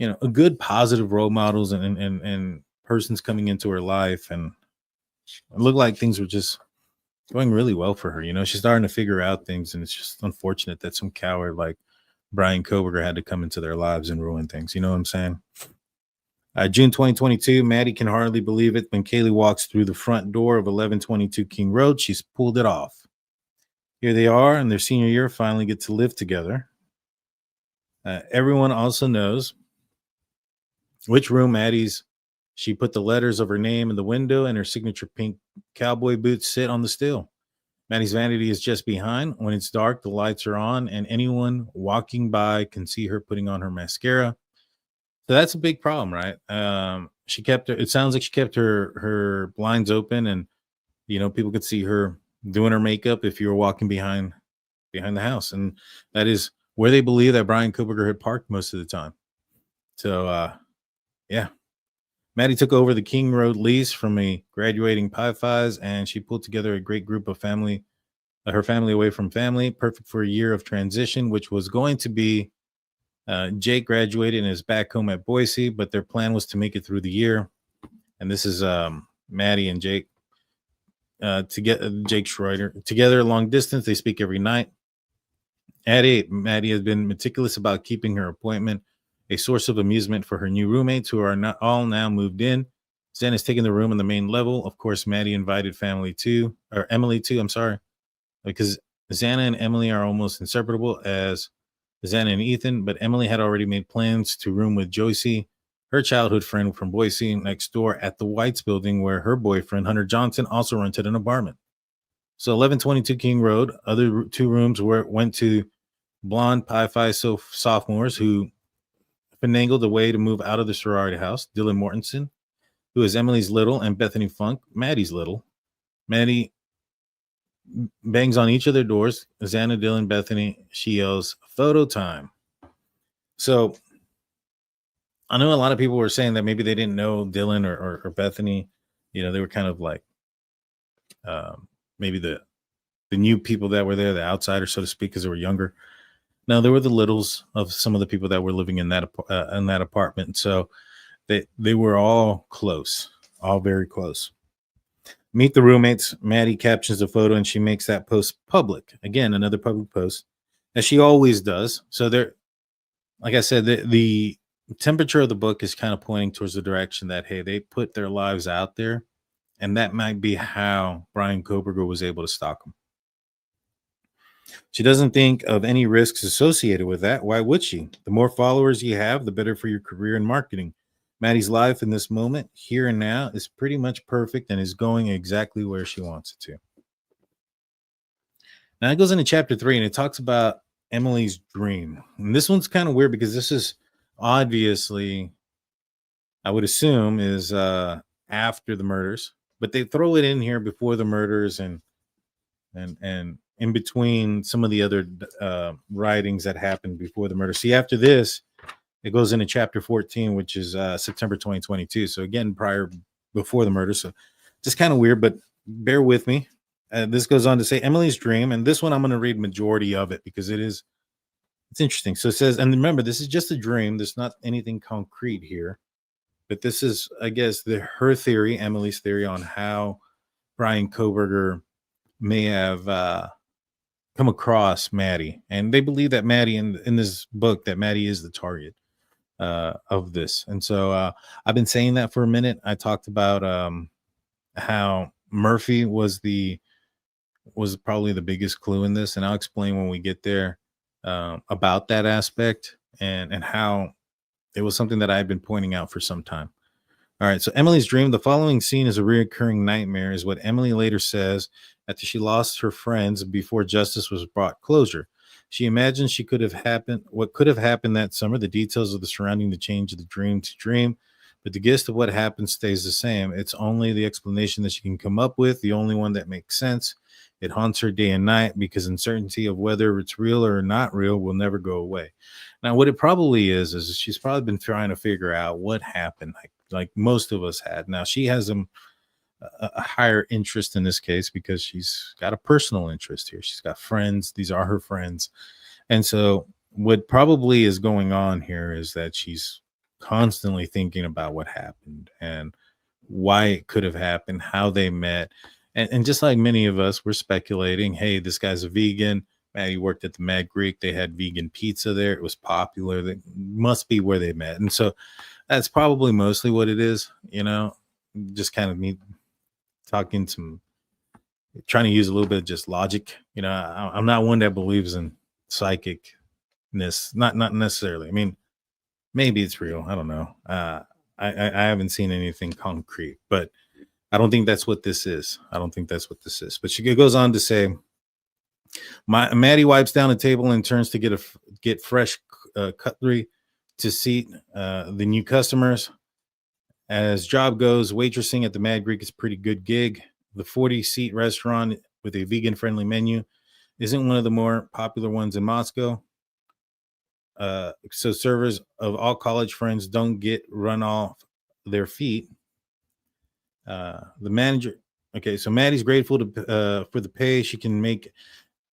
a good positive role models and persons coming into her life. And it looked like things were just going really well for her. She's starting to figure out things, and it's just unfortunate that some coward like Bryan Kohberger had to come into their lives and ruin things. You know what I'm saying? June 2022, Maddie can hardly believe it when Kaylee walks through the front door of 1122 King Road. She's pulled it off. Here they are in their senior year, finally get to live together. Everyone also knows which room she put the letters of her name in the window, and her signature pink cowboy boots sit on the still. Maddie's vanity is just behind. When it's dark, the lights are on, and anyone walking by can see her putting on her mascara. So that's a big problem, right? It sounds like she kept her blinds open, and people could see her doing her makeup if you were walking behind the house. And that is where they believe that Bryan Kohberger had parked most of the time. So yeah. Maddie took over the King Road lease from a graduating Pi Phis, and she pulled together a great group of her family away from family, perfect for a year of transition, which was going to be Jake graduated and is back home at Boise, but their plan was to make it through the year. And this is Maddie and Jake Jake Schroeder together long distance. They speak every night. At 8, Maddie has been meticulous about keeping her appointment a source of amusement for her new roommates, who are not all now moved in. Zen is taking the room on the main level. Of course, Maddie invited Emily too, because Xana and Emily are almost inseparable as Xana and Ethan, but Emily had already made plans to room with Josie, her childhood friend from Boise, next door at the Whites building, where her boyfriend, Hunter Johnson, also rented an apartment. So 1122 King Road, other 2 rooms went to blonde Pi Phi sophomores who finagled a way to move out of the sorority house. Dylan Mortenson, who is Emily's little, and Bethany Funke, Maddie's little. Maddie bangs on each of their doors. Xana, Dylan, Bethany, she yells, "Photo time." So I know a lot of people were saying that maybe they didn't know Dylan or Bethany, They were kind of like maybe the new people that were there, the outsiders, so to speak, because they were younger. No, they were the littles of some of the people that were living in that apartment. So they were all close, all very close. Meet the roommates. Maddie captions the photo and she makes that post public. Again, another public post, as she always does. So there, like I said, the temperature of the book is kind of pointing towards the direction that, hey, they put their lives out there, and that might be how Bryan Kohberger was able to stalk them. She doesn't think of any risks associated with that. Why would she? The more followers you have, the better for your career in marketing. Maddie's life in this moment, here and now, is pretty much perfect and is going exactly where she wants it to. Now it goes into chapter 3 and it talks about Emily's dream. And this one's kind of weird because this is obviously, I would assume, is after the murders, but they throw it in here before the murders and in between some of the other writings that happened before the murder. See, after this, it goes into chapter 14, which is September 2022. So again, before the murder. So just kind of weird, but bear with me. This goes on to say Emily's dream, and this one I'm going to read majority of it because it's interesting. So it says, and remember, this is just a dream. There's not anything concrete here, but this is, I guess, her theory, Emily's theory on how Bryan Kohberger may have come across Maddie, and they believe that Maddie in this book, that Maddie is the target of this. And so I've been saying that for a minute. I talked about how Murphy was probably the biggest clue in this, and I'll explain when we get there about that aspect and how it was something that I've been pointing out for some time. All right, so Emily's dream. The following scene is a recurring nightmare, is what Emily later says after she lost her friends before justice was brought closure. She imagines what could have happened that summer, the details of the surrounding the change of the dream to dream, but the gist of what happened stays the same. It's only the explanation that she can come up with, the only one that makes sense. It haunts her day and night because uncertainty of whether it's real or not real will never go away. Now, what it probably is she's probably been trying to figure out what happened, like most of us had. Now, she has a higher interest in this case because she's got a personal interest here. She's got friends. These are her friends. And so what probably is going on here is that she's constantly thinking about what happened and why it could have happened, how they met. And just like many of us, we're speculating, hey, this guy's a vegan. Maddie worked at the Mad Greek. They had vegan pizza there. It was popular. That must be where they met. And so that's probably mostly what it is, just kind of me talking trying to use a little bit of just logic. I'm not one that believes in psychicness, not necessarily. I mean, maybe it's real. I don't know. I haven't seen anything concrete, but I don't think that's what this is. But she goes on to say, Maddie wipes down the table and turns to get fresh cutlery to seat the new customers. As job goes, waitressing at the Mad Greek is a pretty good gig. The 40-seat restaurant with a vegan-friendly menu isn't one of the more popular ones in Moscow. So servers of all college friends don't get run off their feet. The manager. Okay, so Maddie's grateful for the pay. She can make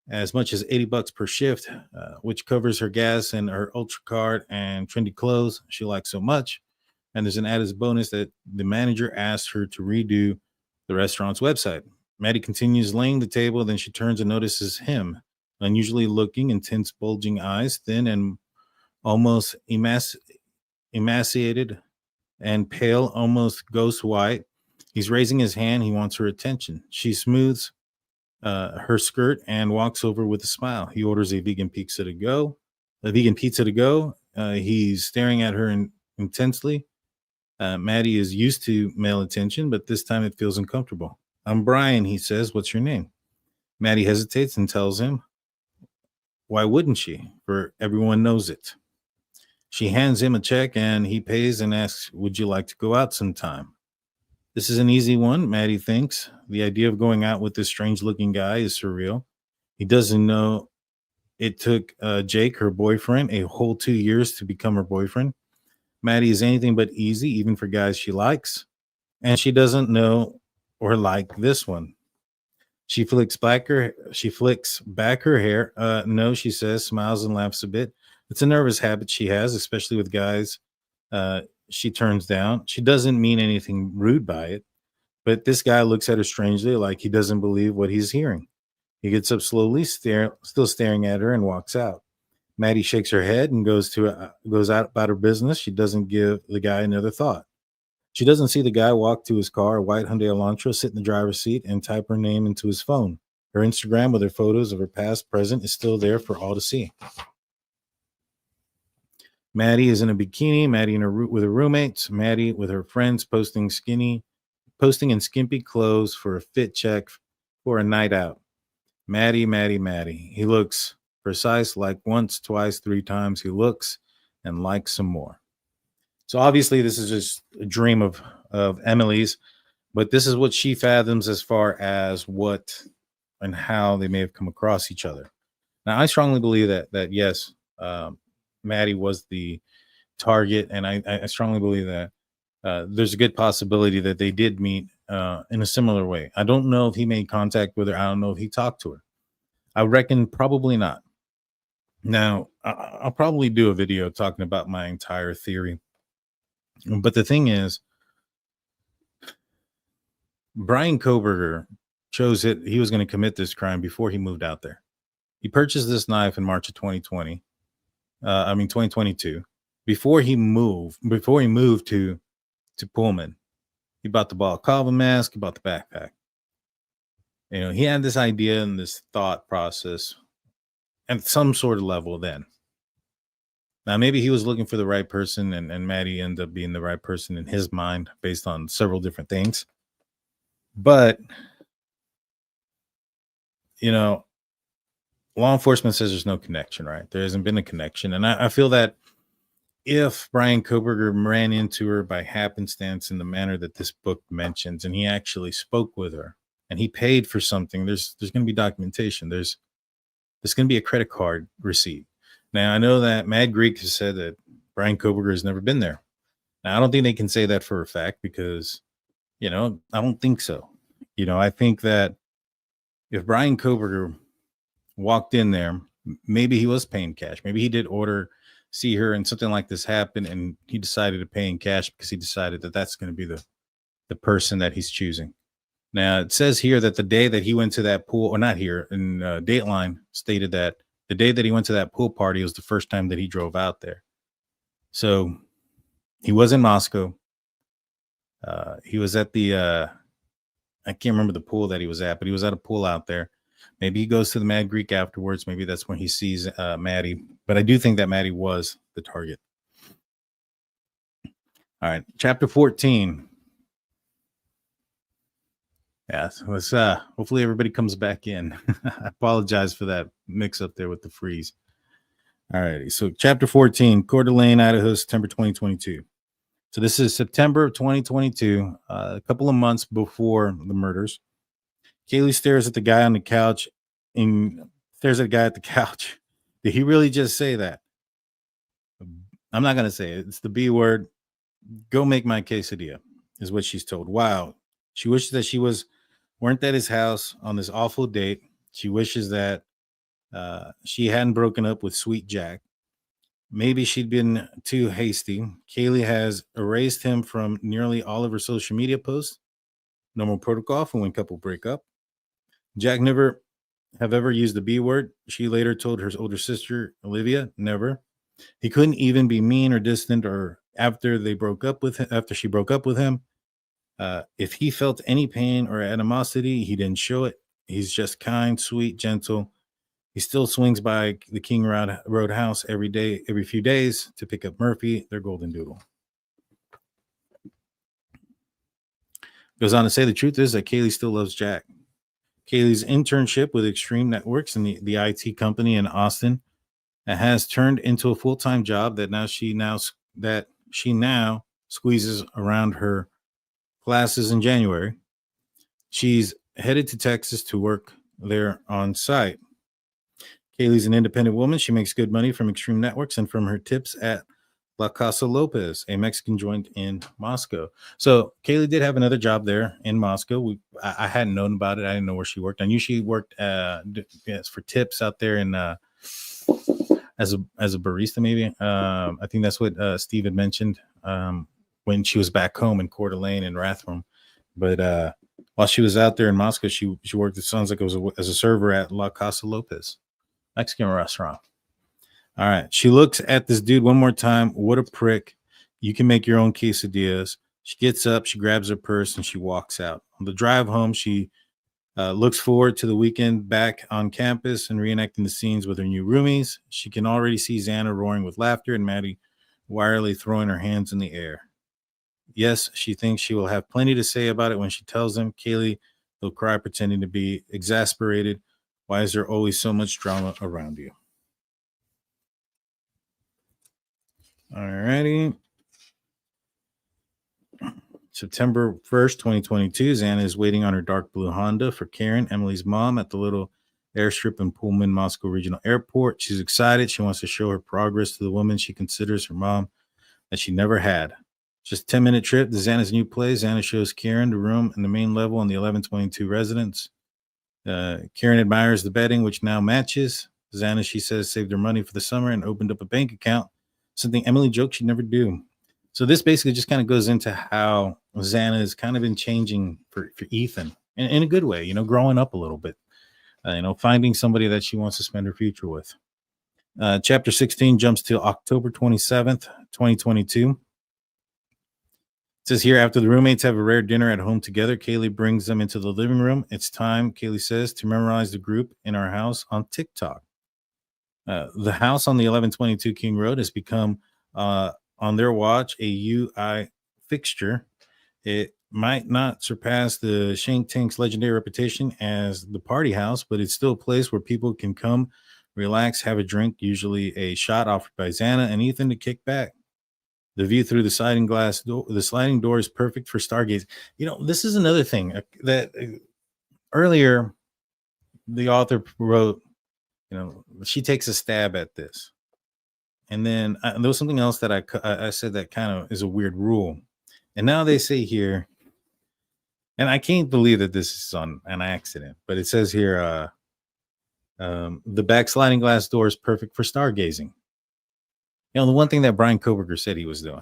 as much as $80 per shift, which covers her gas and her Ultra card and trendy clothes she likes so much. And there's an added bonus that the manager asked her to redo the restaurant's website. Maddie continues laying the table, then she turns and notices him, unusually looking, intense, bulging eyes, thin and almost emaciated and pale, almost ghost white. He's raising his hand. He wants her attention. She smooths her skirt and walks over with a smile. He orders a vegan pizza to go. He's staring at her intensely. Maddie is used to male attention, but this time it feels uncomfortable. I'm Bryan, he says. What's your name? Maddie hesitates and tells him. Why wouldn't she? For everyone knows it. She hands him a check and he pays and asks, would you like to go out sometime? This is an easy one, Maddie thinks. The idea of going out with this strange-looking guy is surreal. He doesn't know it took Jake, her boyfriend, a whole 2 years to become her boyfriend. Maddie is anything but easy, even for guys she likes. and she doesn't know or like this one. She flicks back her hair. No, she says, smiles and laughs a bit. It's a nervous habit she has, especially with guys she turns down. She doesn't mean anything rude by it, but this guy looks at her strangely, like he doesn't believe what he's hearing. He gets up slowly, still staring at her, and walks out. Maddie shakes her head and goes out about her business. She doesn't give the guy another thought. She doesn't see the guy walk to his car, a white Hyundai Elantra, sit in the driver's seat, and type her name into his phone. Her Instagram with her photos of her past, present is still there for all to see. Maddie is in a bikini. Maddie with her roommates. Maddie with her friends posting in skimpy clothes for a fit check for a night out. Maddie. He looks precise, like once, twice, three times. He looks and likes some more. So obviously this is just a dream of Emily's, but this is what she fathoms as far as what and how they may have come across each other. Now, I strongly believe that yes, Maddie was the target, and I strongly believe that there's a good possibility that they did meet in a similar way. I don't know if he made contact with her. I don't know if he talked to her. I reckon probably not. Now, I'll probably do a video talking about my entire theory. But the thing is, Bryan Kohberger chose it. He was going to commit this crime before he moved out there. He purchased this knife in March of 2022. Before he moved to Pullman, he bought the balaclava mask. He bought the backpack. You know, he had this idea and this thought process at some sort of level then. Now, maybe he was looking for the right person, and Maddie ended up being the right person in his mind based on several different things. But, you know, law enforcement says there's no connection, right? There hasn't been a connection. And I feel that if Bryan Kohberger ran into her by happenstance in the manner that this book mentions, and he actually spoke with her and he paid for something, there's going to be documentation. There's going to be a credit card receipt. Now, I know that Mad Greek has said that Bryan Kohberger has never been there. Now, I don't think they can say that for a fact because, you know, I don't think so. You know, I think that if Bryan Kohberger walked in there, maybe he was paying cash. Maybe he did see her and something like this happened, and he decided to pay in cash because he decided that that's going to be the person that he's choosing. Now, it says here that the day that he went to that pool, or not here, in Dateline stated that the day that he went to that pool party was the first time that he drove out there. So he was in Moscow. He was at the, I can't remember the pool that he was at, but he was at a pool out there. Maybe he goes to the Mad Greek afterwards. Maybe that's when he sees Maddie. But I do think that Maddie was the target. All right, chapter 14. Yeah, so let's hopefully everybody comes back in. I apologize for that mix up there with the freeze. All righty, so chapter 14, Coeur d'Alene, Idaho, September 2022. So this is September of 2022, a couple of months before the murders. Kaylee stares at the guy on the couch and stares at the guy at the couch. Did he really just say that? I'm not going to say it. It's the B word. Go make my quesadilla, is what she's told. Wow. She wishes that she weren't at his house on this awful date. She wishes that she hadn't broken up with Sweet Jack. Maybe she'd been too hasty. Kaylee has erased him from nearly all of her social media posts. Normal protocol for when couple break up. Jack never have ever used the B word. She later told her older sister, Olivia, never. He couldn't even be mean or distant or after she broke up with him. If he felt any pain or animosity, he didn't show it. He's just kind, sweet, gentle. He still swings by the King Roadhouse every few days to pick up Murphy, their golden doodle. Goes on to say the truth is that Kaylee still loves Jack. Kaylee's internship with Extreme Networks and the IT company in Austin has turned into a full-time job that she now squeezes around her classes in January. She's headed to Texas to work there on site. Kaylee's an independent woman. She makes good money from Extreme Networks and from her tips at La Casa Lopez, a Mexican joint in Moscow. So Kaylee did have another job there in Moscow. I hadn't known about it. I didn't know where she worked. I knew she worked yes, for tips out there in as a barista, maybe. I think that's what Steve had mentioned when she was back home in Coeur d'Alene and Rathdrum. But while she was out there in Moscow, she worked. It sounds like it was as a server at La Casa Lopez, Mexican restaurant. All right. She looks at this dude one more time. What a prick. You can make your own quesadillas. She gets up, she grabs her purse, and she walks out. On the drive home, she looks forward to the weekend back on campus and reenacting the scenes with her new roomies. She can already see Xana roaring with laughter and Maddie wirily throwing her hands in the air. Yes, she thinks she will have plenty to say about it when she tells them. Kaylee will cry, pretending to be exasperated. Why is there always so much drama around you? All righty. September 1st, 2022, Xana is waiting on her dark blue Honda for Karen, Emily's mom, at the little airstrip in Pullman, Moscow Regional Airport. She's excited. She wants to show her progress to the woman she considers her mom that she never had. Just a 10-minute trip to Xana's new place. Xana shows Karen the room in the main level on the 1122 residence. Karen admires the bedding, which now matches. Xana, she says, saved her money for the summer and opened up a bank account, something Emily joked she'd never do. So this basically just kind of goes into how Xana has kind of been changing for Ethan in a good way, growing up a little bit, finding somebody that she wants to spend her future with. Chapter 16 jumps to October 27th, 2022. It says here, after the roommates have a rare dinner at home together, Kaylee brings them into the living room. It's time, Kaylee says, to memorize the group in our house on TikTok. The house on the 1122 King Road has become, on their watch, a UI fixture. It might not surpass the Shank Tank's legendary reputation as the party house, but it's still a place where people can come, relax, have a drink, usually a shot offered by Xana and Ethan to kick back. The view through the sliding door is perfect for stargaze. This is another thing that earlier the author wrote, she takes a stab at this. And then there was something else that I said that kind of is a weird rule. And now they say here, and I can't believe that this is on an accident, but it says here, the back sliding glass door is perfect for stargazing. The one thing that Bryan Kohberger said he was doing.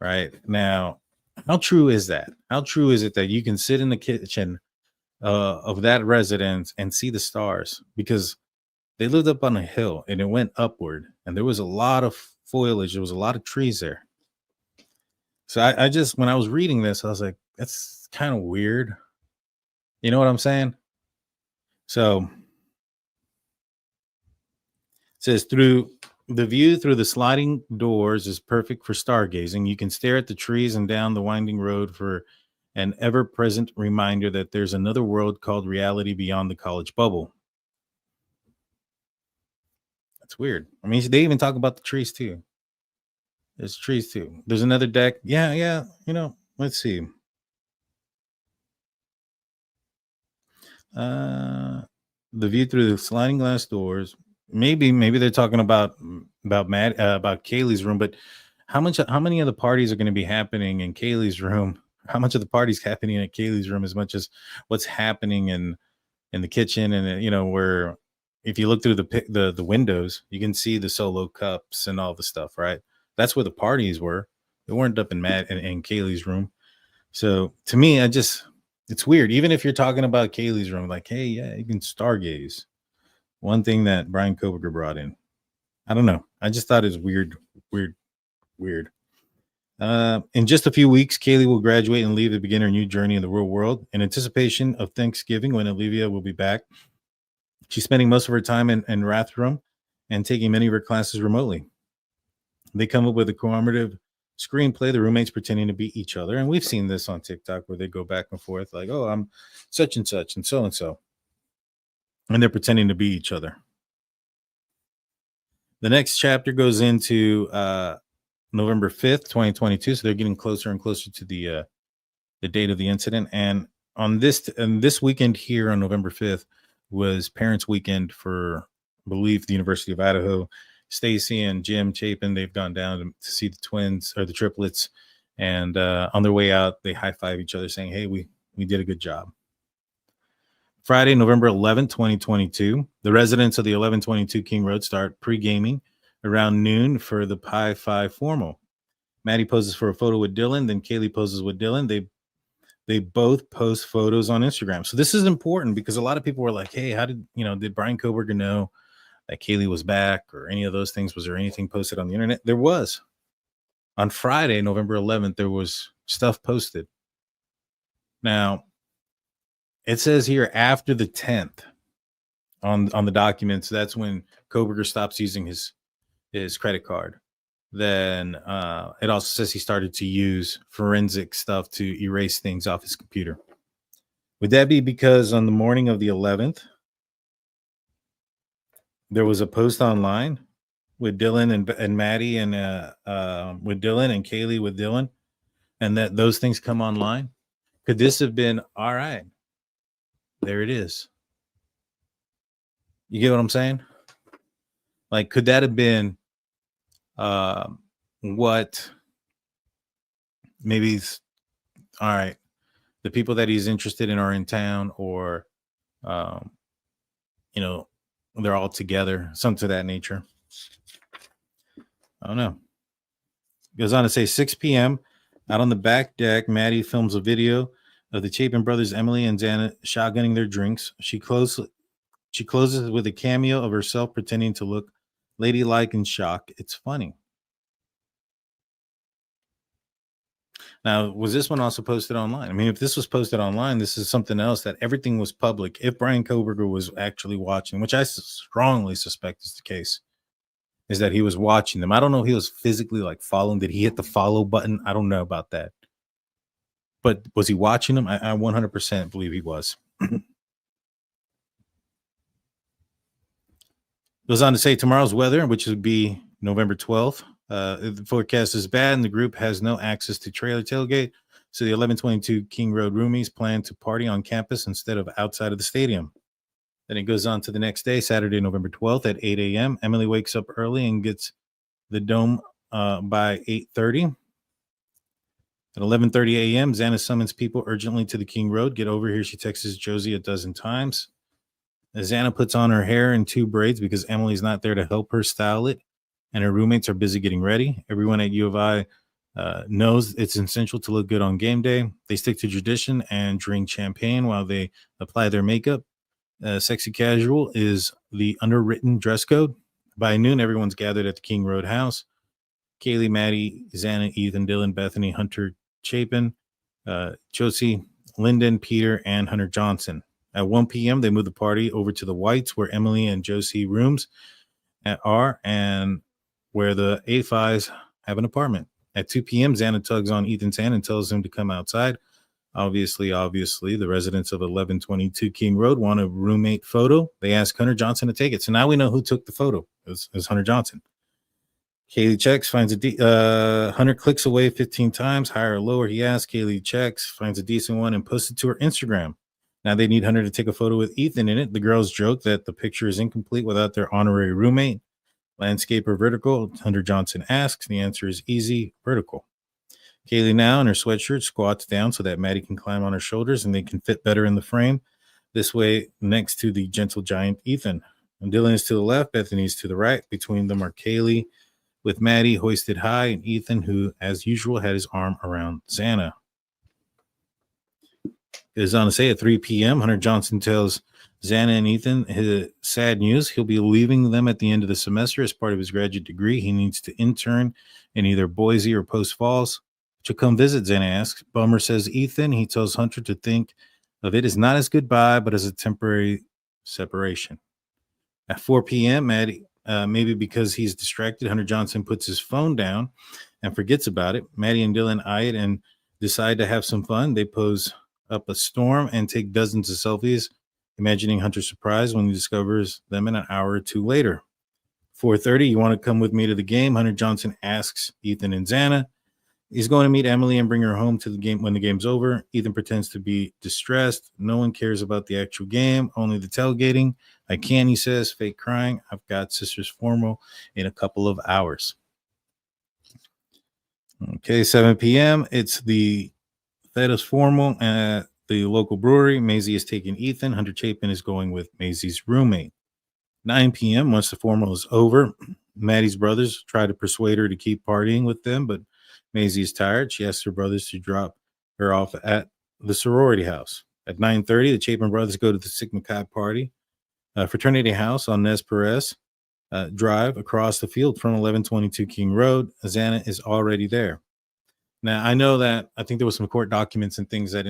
Right now, how true is that? How true is it that you can sit in the kitchen of that residence and see the stars? Because they lived up on a hill and it went upward, and there was a lot of foliage. There was a lot of trees there. So I just, when I was reading this, I was like, that's kind of weird. You know what I'm saying? So it says, through the view through the sliding doors is perfect for stargazing. You can stare at the trees and down the winding road for an ever-present reminder that there's another world called reality beyond the college bubble. That's weird. I mean, they even talk about the trees too. There's trees too. There's another deck. Yeah. Let's see. The view through the sliding glass doors. Maybe they're talking about Kaylee's room, but how many of the parties are going to be happening in Kaylee's room? How much of the parties happening at Kaylee's room as much as what's happening in the kitchen? And where if you look through the windows, you can see the solo cups and all the stuff, right? That's where the parties were. They weren't up in Kaylee's room. So to me, it's weird. Even if you're talking about Kaylee's room, like, hey, yeah, you can stargaze. One thing that Bryan Kohberger brought in. I don't know. I just thought it was weird. In just a few weeks, Kaylee will graduate and leave to begin her new journey in the real world. In anticipation of Thanksgiving, when Olivia will be back, she's spending most of her time in Rathdrum and taking many of her classes remotely. They come up with a cooperative screenplay, the roommates pretending to be each other. And we've seen this on TikTok where they go back and forth like, oh, I'm such and such and so and so. And they're pretending to be each other. The next chapter goes into November 5th, 2022. So they're getting closer and closer to the date of the incident. And on this weekend here on November 5th was Parents' Weekend for, I believe, the University of Idaho Stacy and Jim Chapin, they've gone down to see the twins or the triplets. And on their way out, they high-five each other saying, hey, we did a good job. Friday, November 11th, 2022, the residents of the 1122 King Road start pre-gaming around noon for the Pi Phi formal. Maddie poses for a photo with Dylan, then Kaylee poses with Dylan. They both post photos on Instagram. So this is important because a lot of people were like, hey, how did Bryan Kohberger know that Kaylee was back or any of those things? Was there anything posted on the internet? There was. On Friday, November 11th, there was stuff posted. Now, it says here after the 10th on the documents, that's when Kohberger stops using his credit card. Then it also says he started to use forensic stuff to erase things off his computer. Would that be because on the morning of the 11th, there was a post online with Dylan and Maddie and with Dylan and Kaylee with Dylan, and that those things come online? Could this have been, all right, there it is? You get what I'm saying? Like, could that have been what maybe all right, the people that he's interested in are in town, or they're all together, something to that nature. I don't know. Goes on to say 6 p.m. out on the back deck, Maddie films a video of the Chapin brothers, Emily and Xana, shotgunning their drinks. She closes with a cameo of herself pretending to look ladylike in shock. It's funny. Now, was this one also posted online? I mean, if this was posted online, this is something else, that everything was public. If Bryan Kohberger was actually watching, which I strongly suspect is the case, is that he was watching them. I don't know if he was physically like following. Did he hit the follow button? I don't know about that. But was he watching them? I 100% believe he was. Goes on to say tomorrow's weather, which would be November 12th. The forecast is bad, and the group has no access to trailer tailgate. So the 1122 King Road roomies plan to party on campus instead of outside of the stadium. Then it goes on to the next day, Saturday, November 12th at 8 a.m. Emily wakes up early and gets the dome by 8:30. At 11:30 a.m., Xana summons people urgently to the King Road. Get over here, she texts Josie a dozen times. Xana puts on her hair in 2 braids because Emily's not there to help her style it, and her roommates are busy getting ready. Everyone at U of I knows it's essential to look good on game day. They stick to tradition and drink champagne while they apply their makeup. Sexy casual is the underwritten dress code. By noon, everyone's gathered at the King Road house. Kaylee, Maddie, Xana, Ethan, Dylan, Bethany, Hunter, Chapin, Josie, Lyndon, Peter, and Hunter Johnson. At 1 p.m., they move the party over to the Whites, where Emily and Josie rooms are, and where the A5s have an apartment. At 2 p.m., Xana tugs on Ethan's hand and tells him to come outside. Obviously, the residents of 1122 King Road want a roommate photo. They ask Hunter Johnson to take it. So now we know who took the photo. It was Hunter Johnson. Kaylee checks, finds Hunter clicks away 15 times, higher or lower, he asks. Kaylee checks, finds a decent one, and posts it to her Instagram. Now they need Hunter to take a photo with Ethan in it. The girls joke that the picture is incomplete without their honorary roommate. Landscape or vertical? Hunter Johnson asks. The answer is easy, vertical. Kaylee now in her sweatshirt squats down so that Maddie can climb on her shoulders and they can fit better in the frame. This way, next to the gentle giant Ethan. And Dylan is to the left, Bethany is to the right. Between them are Kaylee with Maddie hoisted high and Ethan, who, as usual, had his arm around Xana. It is on to say at 3 p.m., Hunter Johnson tells Xana and Ethan his sad news. He'll be leaving them at the end of the semester as part of his graduate degree. He needs to intern in either Boise or Post Falls. To come visit, Xana asks. Bummer, says Ethan. He tells Hunter to think of it as not as goodbye, but as a temporary separation. At 4 p.m., Maddie, maybe because he's distracted, Hunter Johnson puts his phone down and forgets about it. Maddie and Dylan eye it and decide to have some fun. They pose up a storm and take dozens of selfies, imagining Hunter's surprise when he discovers them an hour or two later. 4:30, you want to come with me to the game? Hunter Johnson asks Ethan and Xana. He's going to meet Emily and bring her home to the game when the game's over. Ethan pretends to be distressed. No one cares about the actual game, only the tailgating. I can, he says, fake crying. I've got sister's formal in a couple of hours. Okay, 7 p.m. It's the Thetis formal at the local brewery. Maisie is taking Ethan. Hunter Chapin is going with Maisie's roommate. 9 p.m. Once the formal is over, Maddie's brothers try to persuade her to keep partying with them, but Maisie is tired. She asks her brothers to drop her off at the sorority house. At 9:30, the Chapin brothers go to the Sigma Chi party, fraternity house on Nez Perez Drive across the field from 1122 King Road. Xana is already there. Now, I know that I think there was some court documents and things that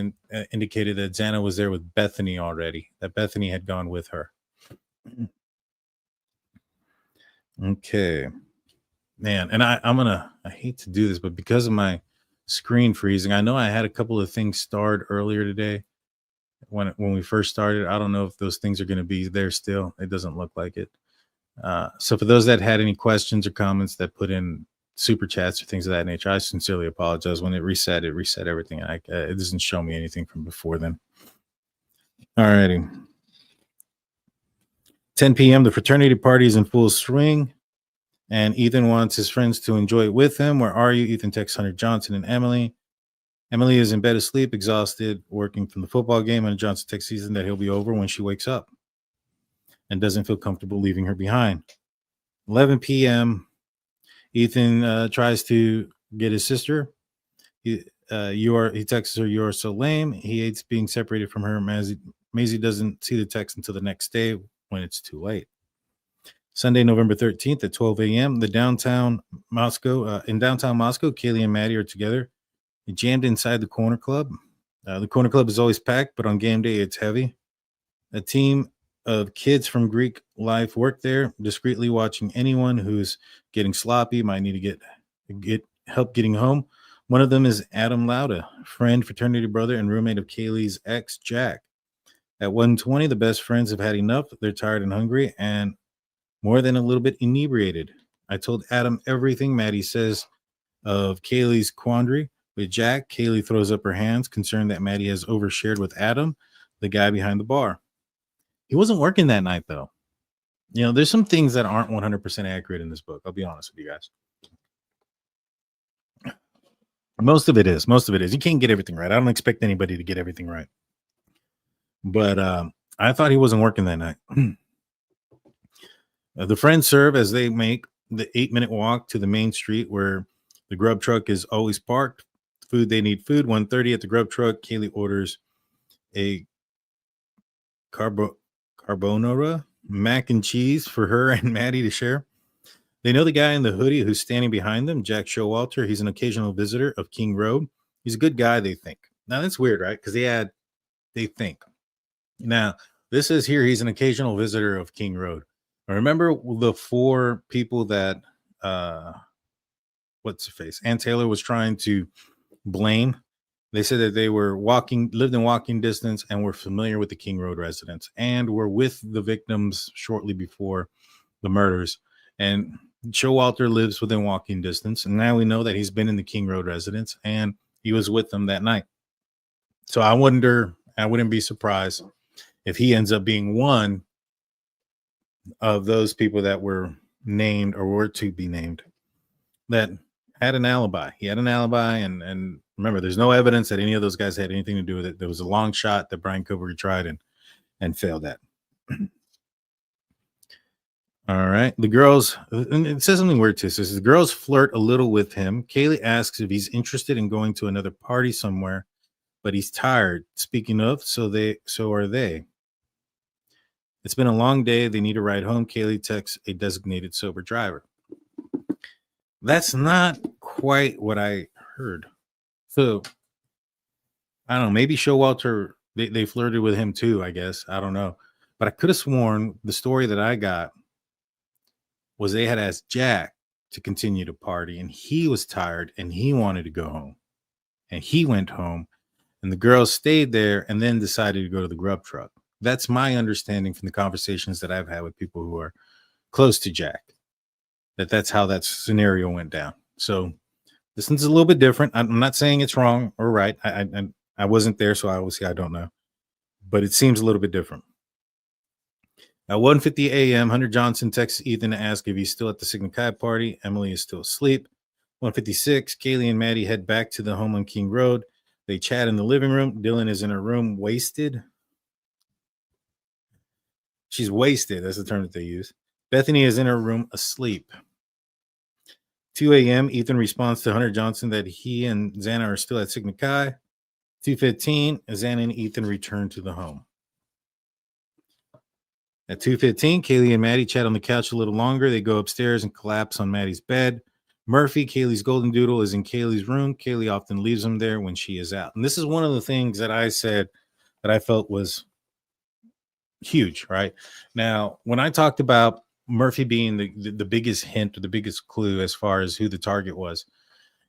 indicated that Xana was there with Bethany already, that Bethany had gone with her. Okay. Man, and I hate to do this, but because of my screen freezing, I know I had a couple of things starred earlier today when we first started. I don't know if those things are going to be there still. It doesn't look like it. So for those that had any questions or comments that put in super chats or things of that nature, I sincerely apologize. When it reset everything. It doesn't show me anything from before then. All righty. 10 p.m. The fraternity party is in full swing, and Ethan wants his friends to enjoy it with him. Where are you? Ethan texts Hunter Johnson and Emily. Emily is in bed asleep, exhausted, working from the football game, and Johnson texts Ethan that he'll be over when she wakes up and doesn't feel comfortable leaving her behind. 11 p.m. Ethan tries to get his sister. He texts her, "You are so lame." He hates being separated from her. Maisie doesn't see the text until the next day when it's too late. Sunday, November 13th at 12 a.m. In downtown Moscow, Kaylee and Maddie are together. They jammed inside the Corner Club. The Corner Club is always packed, but on game day, it's heavy. A team of kids from Greek life work there, discreetly watching anyone who's getting sloppy, might need to get help getting home. One of them is Adam Lauda, friend, fraternity brother, and roommate of Kaylee's ex, Jack. At 1:20, the best friends have had enough. They're tired and hungry and more than a little bit inebriated. I told Adam everything Maddie says of Kaylee's quandary. With Jack, Kaylee throws up her hands, concerned that Maddie has overshared with Adam, the guy behind the bar. He wasn't working that night, though. You know, there's some things that aren't 100% accurate in this book. I'll be honest with you guys. Most of it is. You can't get everything right. I don't expect anybody to get everything right. But I thought he wasn't working that night. The friends serve as they make the 8-minute walk to the main street where the grub truck is always parked. Food, they need food. 1:30 at the grub truck. Kaylee orders a carbonara mac and cheese for her and Maddie to share. They know the guy in the hoodie who's standing behind them, Jack Showalter. He's an occasional visitor of King Road. He's a good guy, they think. Now, that's weird, right? Because they think. Now, this says here he's an occasional visitor of King Road. Remember the 4 people that, what's her face? Ann Taylor was trying to blame. They said that they lived in walking distance and were familiar with the King Road residents and were with the victims shortly before the murders. And Showalter lives within walking distance. And now we know that he's been in the King Road residence and he was with them that night. So I wouldn't be surprised if he ends up being one of those people that were named or were to be named that had an alibi. He had an alibi, and remember, there's no evidence that any of those guys had anything to do with it. There was a long shot that Bryan Kohberger tried and failed at. All right. The girls, and it says something weird too. It says the girls flirt a little with him. Kaylee asks if he's interested in going to another party somewhere, but he's tired. Speaking of, so are they. It's been a long day. They need a ride home. Kaylee texts a designated sober driver. That's not quite what I heard. So, I don't know. Maybe Showalter, they flirted with him too, I guess. I don't know. But I could have sworn the story that I got was they had asked Jack to continue to party, and he was tired, and he wanted to go home. And he went home, and the girls stayed there and then decided to go to the grub truck. That's my understanding from the conversations that I've had with people who are close to Jack. That's how that scenario went down. So This one's a little bit different. I'm not saying it's wrong or right. I wasn't there, so obviously I don't know. But it seems a little bit different. At 1:50 a.m., Hunter Johnson texts Ethan to ask if he's still at the Sigma Chi party. Emily is still asleep. 1:56, Kaylee and Maddie head back to the home on King Road. They chat in the living room. Dylan is in her room, wasted. She's wasted. That's the term that they use. Bethany is in her room, asleep. 2 a.m., Ethan responds to Hunter Johnson that he and Xana are still at Sigma Chi. 2:15, Xana and Ethan return to the home. At 2:15, Kaylee and Maddie chat on the couch a little longer. They go upstairs and collapse on Maddie's bed. Murphy, Kaylee's golden doodle, is in Kaylee's room. Kaylee often leaves him there when she is out. And this is one of the things that I said that I felt was huge, right? Now, when I talked about Murphy being the biggest hint or the biggest clue as far as who the target was,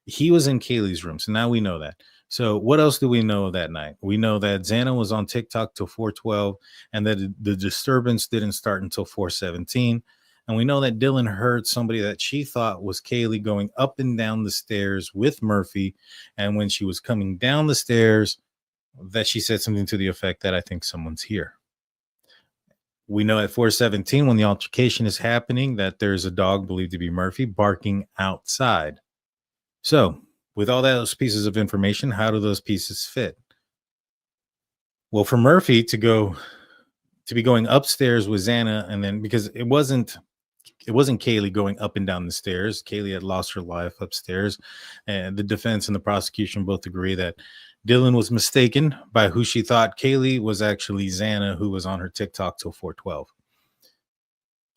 he was in Kaylee's room. So now we know that. So what else do we know that night? We know that Xana was on TikTok till 4:12 and that the disturbance didn't start until 4:17. And we know that Dylan heard somebody that she thought was Kaylee going up and down the stairs with Murphy. And when she was coming down the stairs, that she said something to the effect that I think someone's here. We know at 4:17, when the altercation is happening, that there's a dog believed to be Murphy barking outside. So, with all those pieces of information, how do those pieces fit? Well, for Murphy to be going upstairs with Xana, and then because it wasn't Kaylee going up and down the stairs. Kaylee had lost her life upstairs, and the defense and the prosecution both agree that Dylan was mistaken by who she thought. Kaylee was actually Xana, who was on her TikTok till 4:12.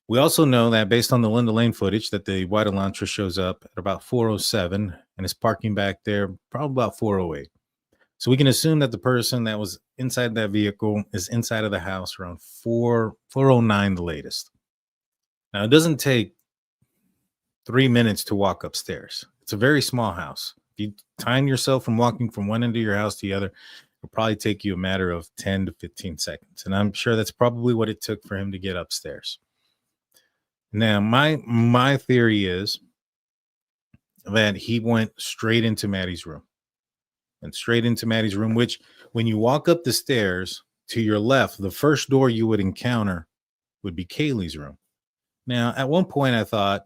We also know that based on the Linda Lane footage that the white Elantra shows up at about 4:07 and is parking back there probably about 4:08. So we can assume that the person that was inside that vehicle is inside of the house around 4:09 the latest. Now, it doesn't take 3 minutes to walk upstairs. It's a very small house. If you time yourself from walking from one end of your house to the other, it'll probably take you a matter of 10 to 15 seconds. And I'm sure that's probably what it took for him to get upstairs. Now, my theory is that he went straight into Maddie's room. And straight into Maddie's room, which when you walk up the stairs to your left, the first door you would encounter would be Kaylee's room. Now, at one point I thought,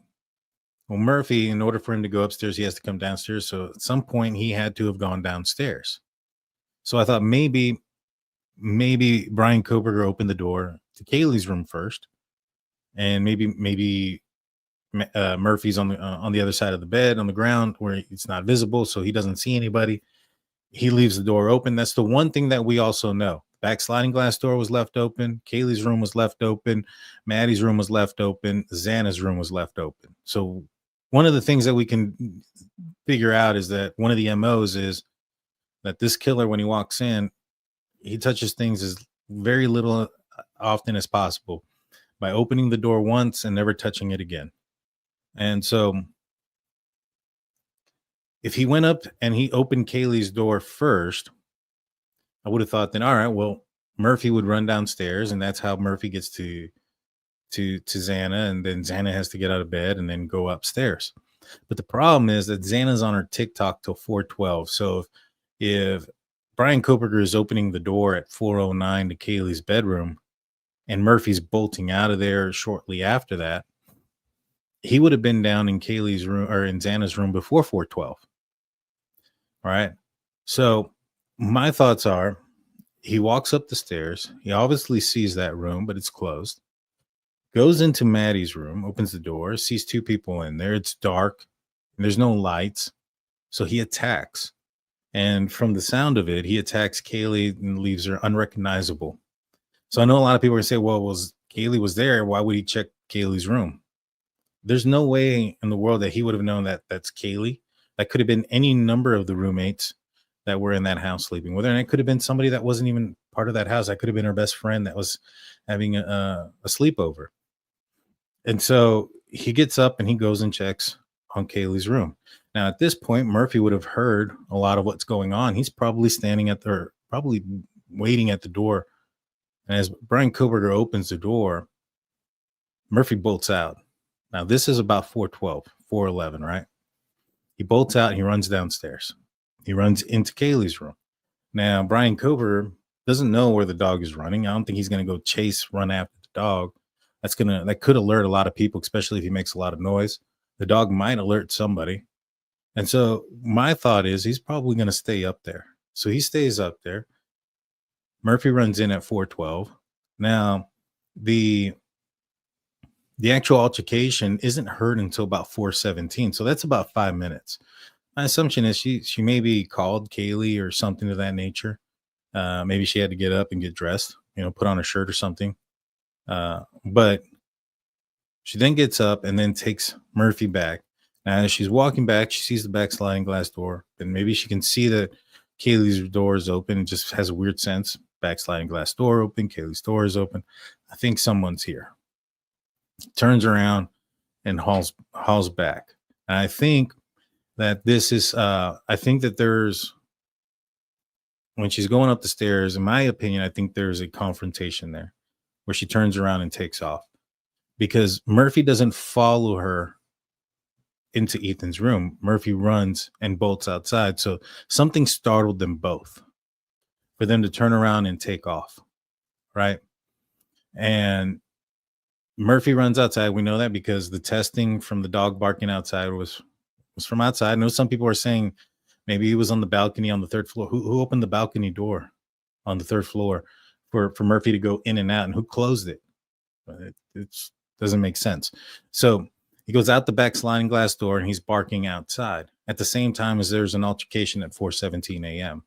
well, Murphy, in order for him to go upstairs, he has to come downstairs. So at some point he had to have gone downstairs. So I thought maybe Bryan Kohberger opened the door to Kaylee's room first. And maybe Murphy's on the other side of the bed on the ground where it's not visible. So he doesn't see anybody. He leaves the door open. That's the one thing that we also know. Back sliding glass door was left open. Kaylee's room was left open. Maddie's room was left open. Xana's room was left open. So one of the things that we can figure out is that one of the MOs is that this killer, when he walks in, he touches things as very little often as possible by opening the door once and never touching it again. And so if he went up and he opened Kaylee's door first, I would have thought then, all right, well, Murphy would run downstairs, and that's how Murphy gets to Xana, and then Xana has to get out of bed and then go upstairs. But the problem is that Xana's on her TikTok till 4:12. So if Bryan Kohberger is opening the door at 4:09 to Kaylee's bedroom, and Murphy's bolting out of there shortly after that, he would have been down in Kaylee's room or in Xana's room before 4:12. All right. So my thoughts are he walks up the stairs. He obviously sees that room, but it's closed. Goes into Maddie's room, opens the door, sees two people in there. It's dark and there's no lights. So he attacks. And from the sound of it, he attacks Kaylee and leaves her unrecognizable. So I know a lot of people are going to say, well, Kaylee was there. Why would he check Kaylee's room? There's no way in the world that he would have known that that's Kaylee. That could have been any number of the roommates that were in that house sleeping with her. And it could have been somebody that wasn't even part of that house. That could have been her best friend that was having a sleepover. And so he gets up and he goes and checks on Kaylee's room. Now, at this point, Murphy would have heard a lot of what's going on. He's probably probably waiting at the door. And as Bryan Kohberger opens the door, Murphy bolts out. Now, this is about 4:12, 4:11, right? He bolts out and he runs downstairs. He runs into Kaylee's room. Now, Bryan Kohberger doesn't know where the dog is running. I don't think he's going to go run after the dog. That could alert a lot of people, especially if he makes a lot of noise. The dog might alert somebody. And so my thought is he's probably going to stay up there. So he stays up there. Murphy runs in at 4:12. Now, the actual altercation isn't heard until about 4:17. So that's about 5 minutes. My assumption is she maybe called Kaylee or something of that nature. Maybe she had to get up and get dressed, put on a shirt or something. But she then gets up and then takes Murphy back. Now, as she's walking back, she sees the back sliding glass door. And maybe she can see that Kaylee's door is open. It just has a weird sense. Back sliding glass door open. Kaylee's door is open. I think someone's here. Turns around and hauls back. And I think that this is, I think that there's, when she's going up the stairs, in my opinion, I think there's a confrontation there where she turns around and takes off because Murphy doesn't follow her into Ethan's room. Murphy runs and bolts outside. So something startled them both for them to turn around and take off. Right. And Murphy runs outside. We know that because the testing from the dog barking outside was from outside. I know some people are saying maybe he was on the balcony on the third floor. Who opened the balcony door on the third floor for Murphy to go in and out, and who closed it? It doesn't make sense. So he goes out the back sliding glass door and he's barking outside at the same time as there's an altercation at 4:17 a.m.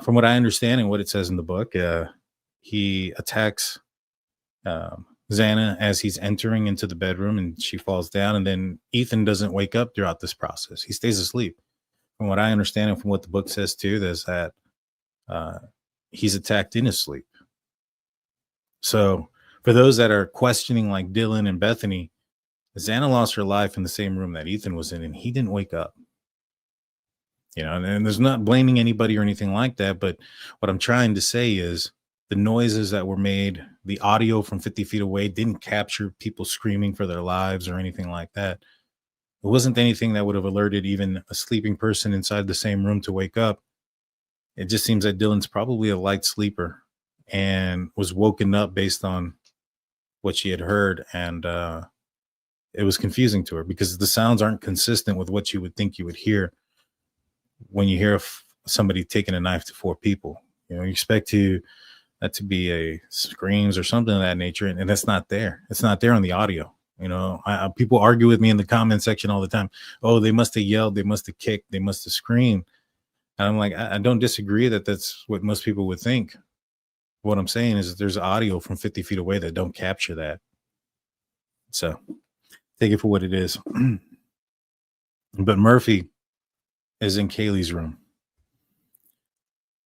From what I understand and what it says in the book, he attacks Xana as he's entering into the bedroom and she falls down. And then Ethan doesn't wake up throughout this process. He stays asleep. From what I understand and from what the book says too, there's that he's attacked in his sleep. So for those that are questioning like Dylan and Bethany, Xana lost her life in the same room that Ethan was in and he didn't wake up. And there's not blaming anybody or anything like that. But what I'm trying to say is the noises that were made, the audio from 50 feet away didn't capture people screaming for their lives or anything like that. It wasn't anything that would have alerted even a sleeping person inside the same room to wake up. It just seems that Dylan's probably a light sleeper and was woken up based on what she had heard. And it was confusing to her because the sounds aren't consistent with what you would think you would hear when you hear somebody taking a knife to 4 people. You expect that to be a screams or something of that nature, and that's not there. It's not there on the audio. People argue with me in the comment section all the time. Oh, they must have yelled, they must have kicked, they must have screamed. And I'm like, I don't disagree that that's what most people would think. What I'm saying is that there's audio from 50 feet away that don't capture that. So take it for what it is. But Murphy is in Kaylee's room.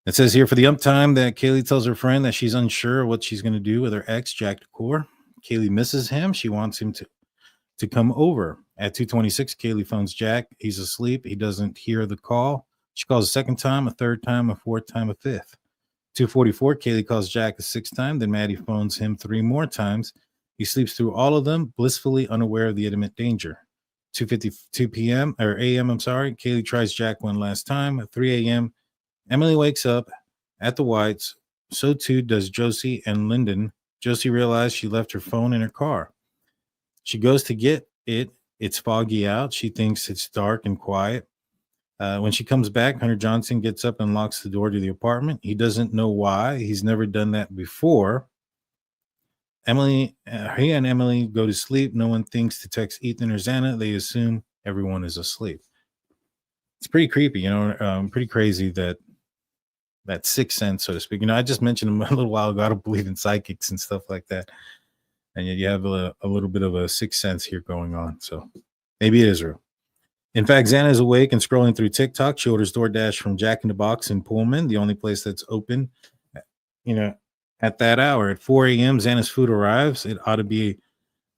It says here, for the time that Kaylee tells her friend that she's unsure what she's going to do with her ex, Jack DeCour. Kaylee misses him. She wants him to come over. At 2:26, Kaylee phones Jack. He's asleep. He doesn't hear the call. She calls a second time, a third time, a fourth time, a fifth. 2:44, Kaylee calls Jack a sixth time. Then Maddie phones him 3 more times. He sleeps through all of them, blissfully unaware of the imminent danger. 2:52 p.m. or a.m. Kaylee tries Jack one last time. At 3 a.m., Emily wakes up at the Whites. So too does Josie and Lyndon. Josie realized she left her phone in her car. She goes to get it. It's foggy out. She thinks it's dark and quiet. When she comes back, Hunter Johnson gets up and locks the door to the apartment. He doesn't know why. He's never done that before. He and Emily go to sleep. No one thinks to text Ethan or Xana. They assume everyone is asleep. It's pretty creepy, pretty crazy that sixth sense, so to speak. I just mentioned a little while ago, I don't believe in psychics and stuff like that. And yet you have a little bit of a sixth sense here going on. So maybe it is real. In fact, Xana is awake and scrolling through TikTok. She orders DoorDash from Jack in the Box in Pullman, the only place that's open, at that hour. At 4 a.m., Xana's food arrives. It ought to be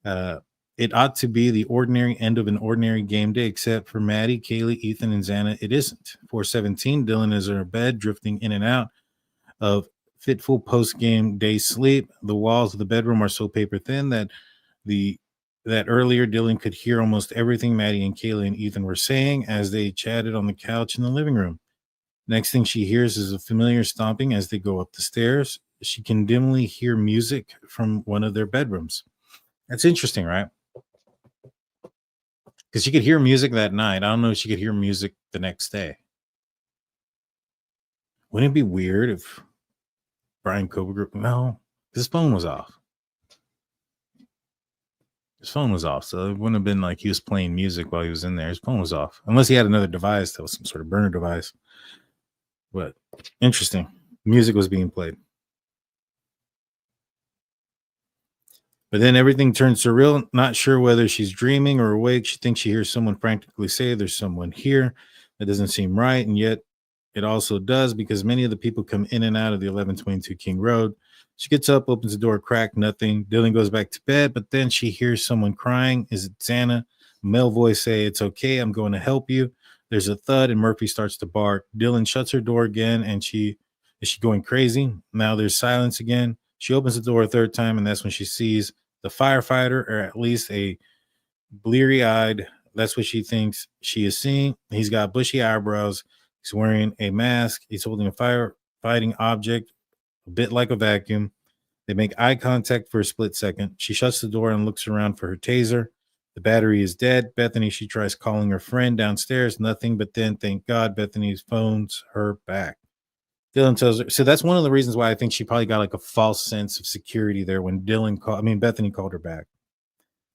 the ordinary end of an ordinary game day, except for Maddie, Kaylee, Ethan, and Xana. It isn't. 4:17, Dylan is in her bed, drifting in and out of fitful post-game day sleep. The walls of the bedroom are so paper thin that the that earlier Dylan could hear almost everything Maddie and Kaylee and Ethan were saying as they chatted on the couch in the living room. Next thing she hears is a familiar stomping as they go up the stairs. She can dimly hear music from one of their bedrooms. That's interesting, right? Because she could hear music that night. I don't know if she could hear music the next day. Wouldn't it be weird if Bryan Kohberger? No, his phone was off. His phone was off, so it wouldn't have been like he was playing music while he was in there. His phone was off, unless he had another device that was some sort of burner device. But interesting, music was being played. But then everything turns surreal. Not sure whether she's dreaming or awake. She thinks she hears someone frantically say, "There's someone here." That doesn't seem right, and yet it also does, because many of the people come in and out of the 1122 King Road. She gets up, opens the door, crack, nothing. Dylan goes back to bed, but then she hears someone crying. Is it Xana? Male voice say, "It's okay, I'm going to help you." There's a thud, and Murphy starts to bark. Dylan shuts her door again, and is she going crazy? Now there's silence again. She opens the door a third time, and that's when she sees the firefighter, or at least a bleary-eyed. That's what she thinks she is seeing. He's got bushy eyebrows. He's wearing a mask. He's holding a firefighting object, a bit like a vacuum. They make eye contact for a split second. She shuts the door and looks around for her taser. The battery is dead. Bethany, she tries calling her friend downstairs. Nothing, but then, thank God, Bethany phones her back. Dylan tells her. So that's one of the reasons why I think she probably got like a false sense of security there when Bethany called her back.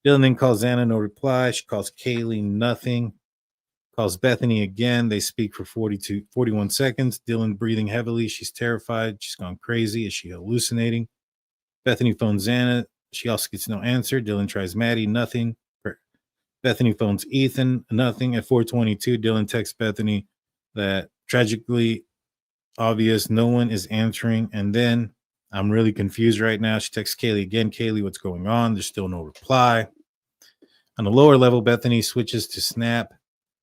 Dylan then calls Xana, no reply. She calls Kaylee, nothing. Calls Bethany again. They speak for 41 seconds. Dylan breathing heavily. She's terrified. She's gone crazy. Is she hallucinating? Bethany phones Xana. She also gets no answer. Dylan tries Maddie, nothing. Bethany phones Ethan, nothing. At 4:22, Dylan texts Bethany that tragically obvious, no one is answering. And then, I'm really confused right now. She texts Kaylee again. Kaylee, what's going on? There's still no reply. On the lower level, Bethany switches to Snap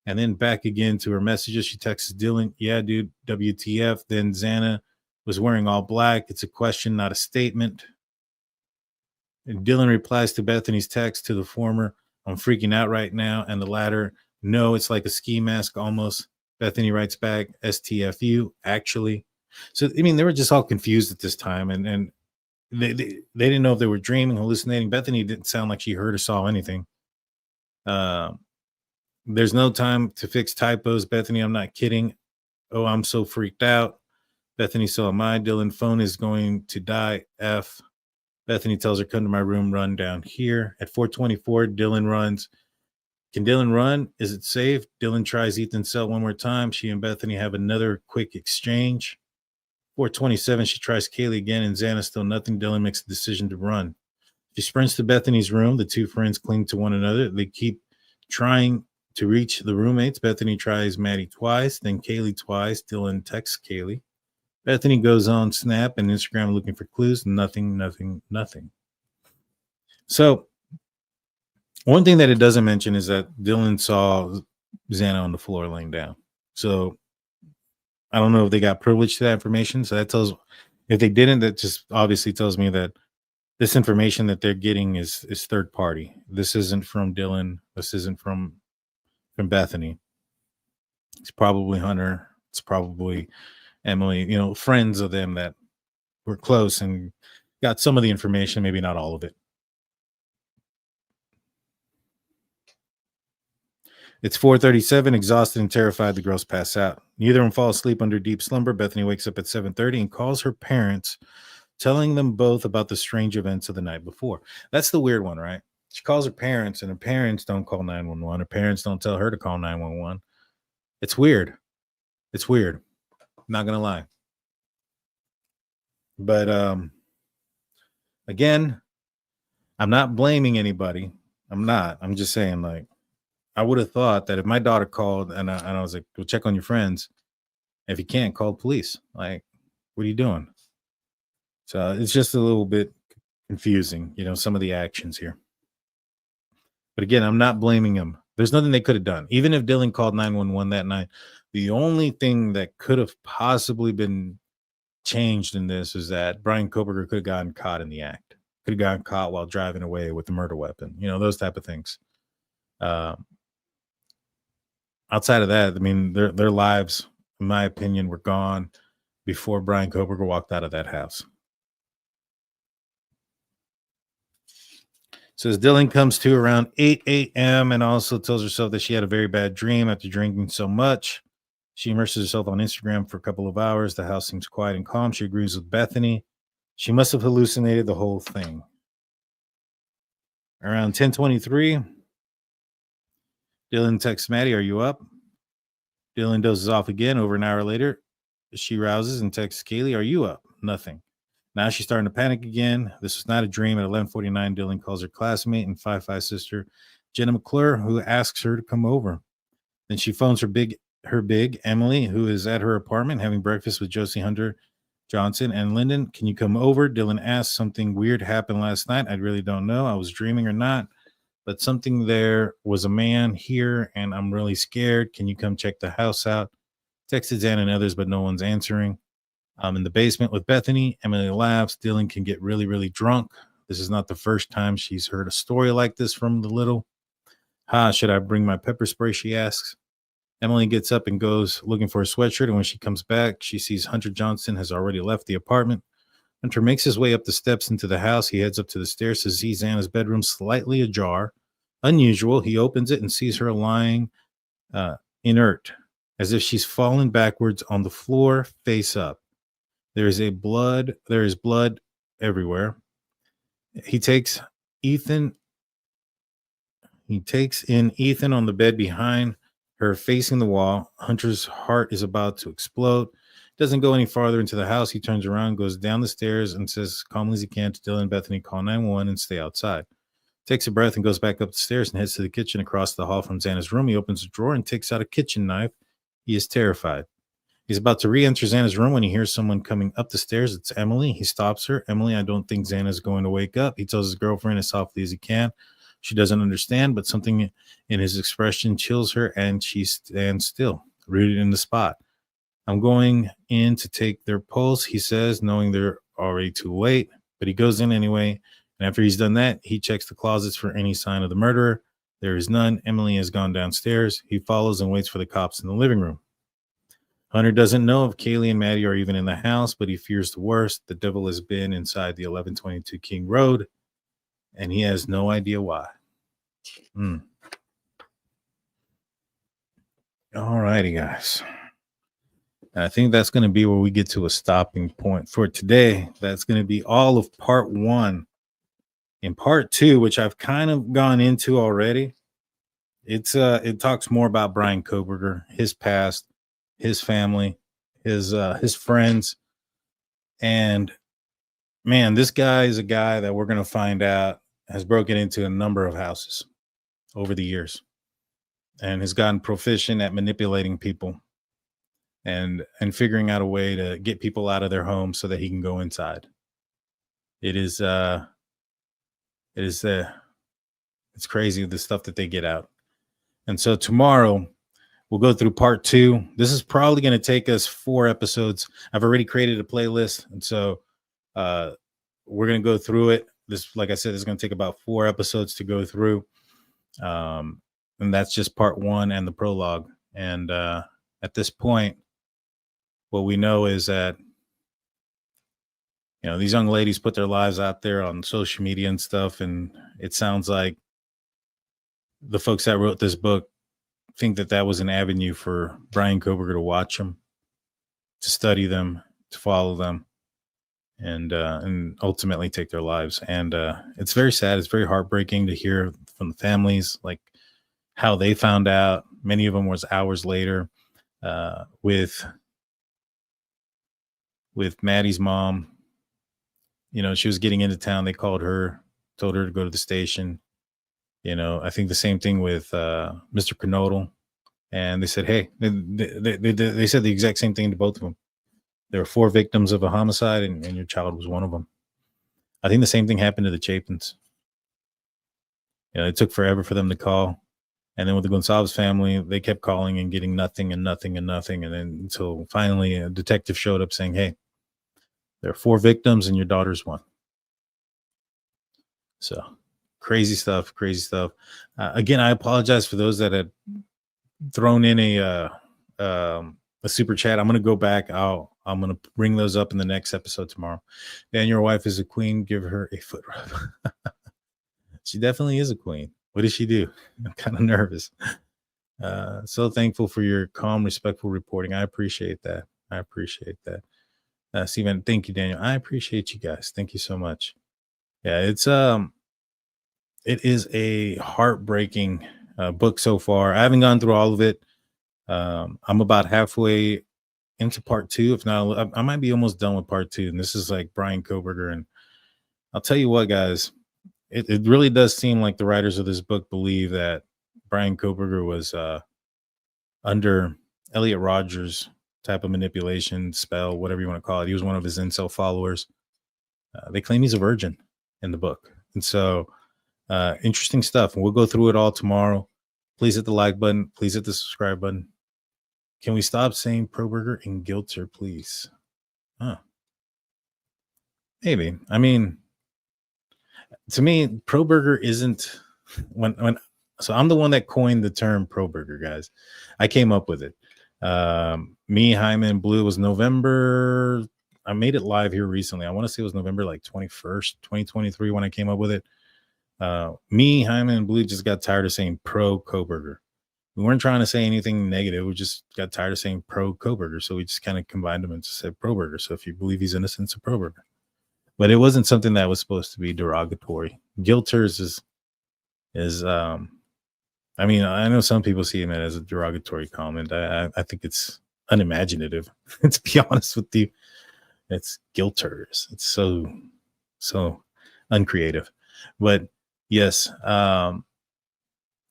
and then back again to her messages. She texts Dylan, "Yeah, dude, WTF." Then Xana was wearing all black. It's a question, not a statement. And Dylan replies to Bethany's text to the former, "I'm freaking out right now." And the latter, "No, it's like a ski mask almost." Bethany writes back, "STFU, actually." So, I mean, they were just all confused at this time. And they didn't know if they were dreaming, hallucinating. Bethany didn't sound like she heard or saw anything. There's no time to fix typos. Bethany, I'm not kidding. Oh, I'm so freaked out. Bethany, so am I. Dylan, phone is going to die. F. Bethany tells her, "Come to my room, run down here." At 4:24, Dylan runs. Can Dylan run? Is it safe? Dylan tries Ethan's cell one more time. She and Bethany have another quick exchange. 4:27, she tries Kaylee again, and Xana still nothing. Dylan makes a decision to run. She sprints to Bethany's room. The two friends cling to one another. They keep trying to reach the roommates. Bethany tries Maddie twice, then Kaylee twice. Dylan texts Kaylee. Bethany goes on Snap and Instagram looking for clues. Nothing, nothing, nothing. So one thing that it doesn't mention is that Dylan saw Xana on the floor laying down. So I don't know if they got privilege to that information. So that tells, if they didn't, that just obviously tells me that this information that they're getting is third party. This isn't from Dylan. This isn't from Bethany. It's probably Hunter. It's probably Emily, friends of them that were close and got some of the information, maybe not all of it. It's 4:37, exhausted and terrified. The girls pass out. Neither of them fall asleep under deep slumber. Bethany wakes up at 7:30 and calls her parents, telling them both about the strange events of the night before. That's the weird one, right? She calls her parents, and her parents don't call 911. Her parents don't tell her to call 911. It's weird. It's weird. Not going to lie. But again, I'm not blaming anybody. I'm not. I'm just saying, like, I would have thought that if my daughter called and I was like, "Go check on your friends. If you can't, call the police." Like, what are you doing? So it's just a little bit confusing, some of the actions here. But again, I'm not blaming them. There's nothing they could have done. Even if Dylan called 911 that night, the only thing that could have possibly been changed in this is that Bryan Kohberger could have gotten caught in the act. could have gotten caught while driving away with the murder weapon. You know, those type of things. Outside of that, I mean, their lives, in my opinion, were gone before Bryan Kohberger walked out of that house. Says Dylan comes to around 8 a.m. and also tells herself that she had a very bad dream after drinking so much. She immerses herself on Instagram for a couple of hours. The house seems quiet and calm. She agrees with Bethany. She must have hallucinated the whole thing. Around 10:23, Dylan texts Maddie, "Are you up?" Dylan dozes off again. Over an hour later, she rouses and texts Kaylee, "Are you up?" Nothing. Now she's starting to panic again. This was not a dream. At 11:49, Dylan calls her classmate and 5'5" sister, Jenna McClure, who asks her to come over. Then she phones her big Emily, who is at her apartment having breakfast with Josie Hunter Johnson and Lyndon. "Can you come over?" Dylan asks. "Something weird happened last night. I really don't know. I was dreaming or not, but something there was a man here, and I'm really scared. Can you come check the house out?" Texted Xana and others, but no one's answering. I'm in the basement with Bethany. Emily laughs. Dylan can get really, really drunk. This is not the first time she's heard a story like this from the little. Should I bring my pepper spray? She asks. Emily gets up and goes looking for a sweatshirt, and when she comes back, she sees Hunter Johnson has already left the apartment. Hunter makes his way up the steps into the house. He heads up to the stairs to see Xana's bedroom slightly ajar. Unusual. He opens it and sees her lying inert, as if she's fallen backwards on the floor, face up. There is blood everywhere. He takes in Ethan on the bed behind her, facing the wall. Hunter's heart is about to explode. Doesn't go any farther into the house. He turns around, goes down the stairs, and says calmly as he can to Dylan and Bethany, "Call 911 and stay outside." Takes a breath and goes back up the stairs and heads to the kitchen across the hall from Xana's room. He opens a drawer and takes out a kitchen knife. He is terrified. He's about to re-enter Xana's room when he hears someone coming up the stairs. It's Emily. He stops her. "Emily, I don't think Xana's going to wake up." He tells his girlfriend as softly as he can. She doesn't understand, but something in his expression chills her, and she stands still, rooted in the spot. "I'm going in to take their pulse," he says, knowing they're already too late. But he goes in anyway, and after he's done that, he checks the closets for any sign of the murderer. There is none. Emily has gone downstairs. He follows and waits for the cops in the living room. Hunter doesn't know if Kaylee and Maddie are even in the house, but he fears the worst. The devil has been inside the 1122 King Road, and he has no idea why. All righty, guys. And I think that's going to be where we get to a stopping point for today. That's going to be all of part 1. In part 2, which I've kind of gone into already, it talks more about Bryan Kohberger, his past, his family, his friends, and man, this guy is a guy that we're going to find out has broken into a number of houses over the years and has gotten proficient at manipulating people and figuring out a way to get people out of their homes so that he can go inside. It's crazy the stuff that they get out. And so tomorrow we'll go through part 2. This is probably going to take us 4 episodes. I've already created a playlist, and so we're going to go through it. This, like I said, is going to take about 4 episodes to go through. And that's just part 1 and the prologue. And at this point, what we know is that, you know, these young ladies put their lives out there on social media and stuff. And it sounds like the folks that wrote this book think that that was an avenue for Bryan Kohberger to watch them, to study them, to follow them, and ultimately take their lives. And it's very sad. It's very heartbreaking to hear from the families, like how they found out. Many of them was hours later. With Maddie's mom, you know, she was getting into town. They called her, told her to go to the station. You know, I think the same thing with Mr. Kernodle. And they said, hey, they said the exact same thing to both of them. There were 4 victims of a homicide, and your child was one of them. I think the same thing happened to the Chapins. You know, it took forever for them to call. And then with the Goncalves family, they kept calling and getting nothing and nothing and nothing. And then until finally a detective showed up saying, hey, there are 4 victims and your daughter's one. So crazy stuff. Again, I apologize for those that had thrown in a super chat. I'm gonna go back. I'm gonna bring those up in the next episode tomorrow. Dan, your wife is a queen. Give her a foot rub. She definitely is a queen. What does she do? I'm kind of nervous. So thankful for your calm, respectful reporting. I appreciate that. Steven, thank you, Daniel. I appreciate you guys. Thank you so much. Yeah, it is a heartbreaking book so far. I haven't gone through all of it. I'm about halfway into part 2. If not, I might be almost done with part 2. And this is like Bryan Kohberger. And I'll tell you what, guys, it really does seem like the writers of this book believe that Bryan Kohberger was under Elliot Rodgers' type of manipulation, spell, whatever you want to call it. He was one of his incel followers. They claim he's a virgin in the book. And so interesting stuff. And we'll go through it all tomorrow. Please hit the like button. Please hit the subscribe button. Can we stop saying Kohberger and Gilter, please? Maybe. I mean, to me, Kohberger isn't so I'm the one that coined the term Kohberger, guys. I came up with it. Me, Hyman, Blue was November. I made it live here recently. I want to say it was November like 21st, 2023 when I came up with it. Me, Hyman, and Blue just got tired of saying pro Kohberger. We weren't trying to say anything negative. We just got tired of saying pro Kohberger. So we just kind of combined them and just said Kohberger. So if you believe he's innocent, it's a Kohberger. But it wasn't something that was supposed to be derogatory. Gilters is I mean, I know some people see him as a derogatory comment. I think it's unimaginative. To be honest with you, it's Gilters. It's so uncreative. But yes,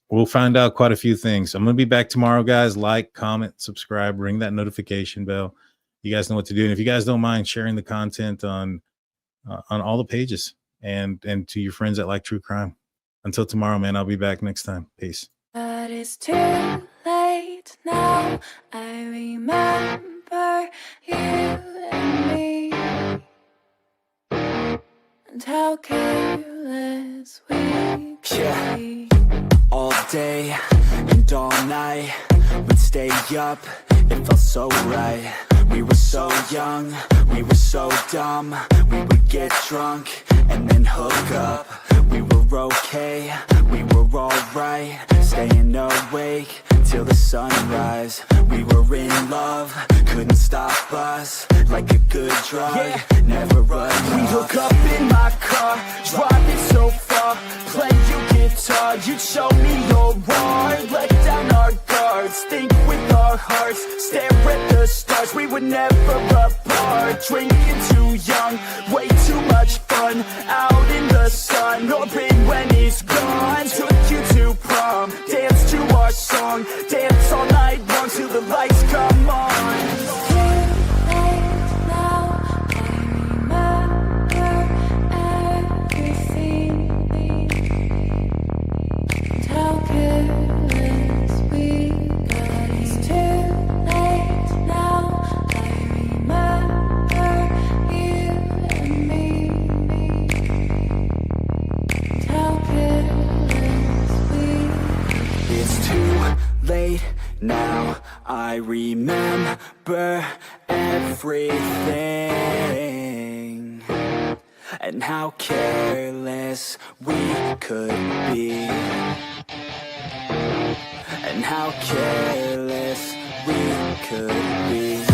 we'll find out quite a few things. I'm going to be back tomorrow, guys. Like, comment, subscribe, ring that notification bell. You guys know what to do. And if you guys don't mind sharing the content on all the pages and to your friends that like true crime. Until tomorrow, man, I'll be back next time. Peace. But it's too late now. I remember you and me, and how careless we could be. All day and all night, we'd stay up, it felt so right. We were so young, we were so dumb. We would get drunk and then hook up. We were okay, we were alright, staying awake till the sunrise. We were in love, couldn't stop us, like a good drug, never run off. We hook up in my car, driving so far, play you guitar, you'd show me your art, let down our guards, think with our hearts, stare at the stars, we were never apart, drinking too young, way too much fun, out in the sun, hoping when it's gone, took you to prom, dance to our song, dance all night long till the lights come on. Late now, I remember everything, and how careless we could be, and how careless we could be.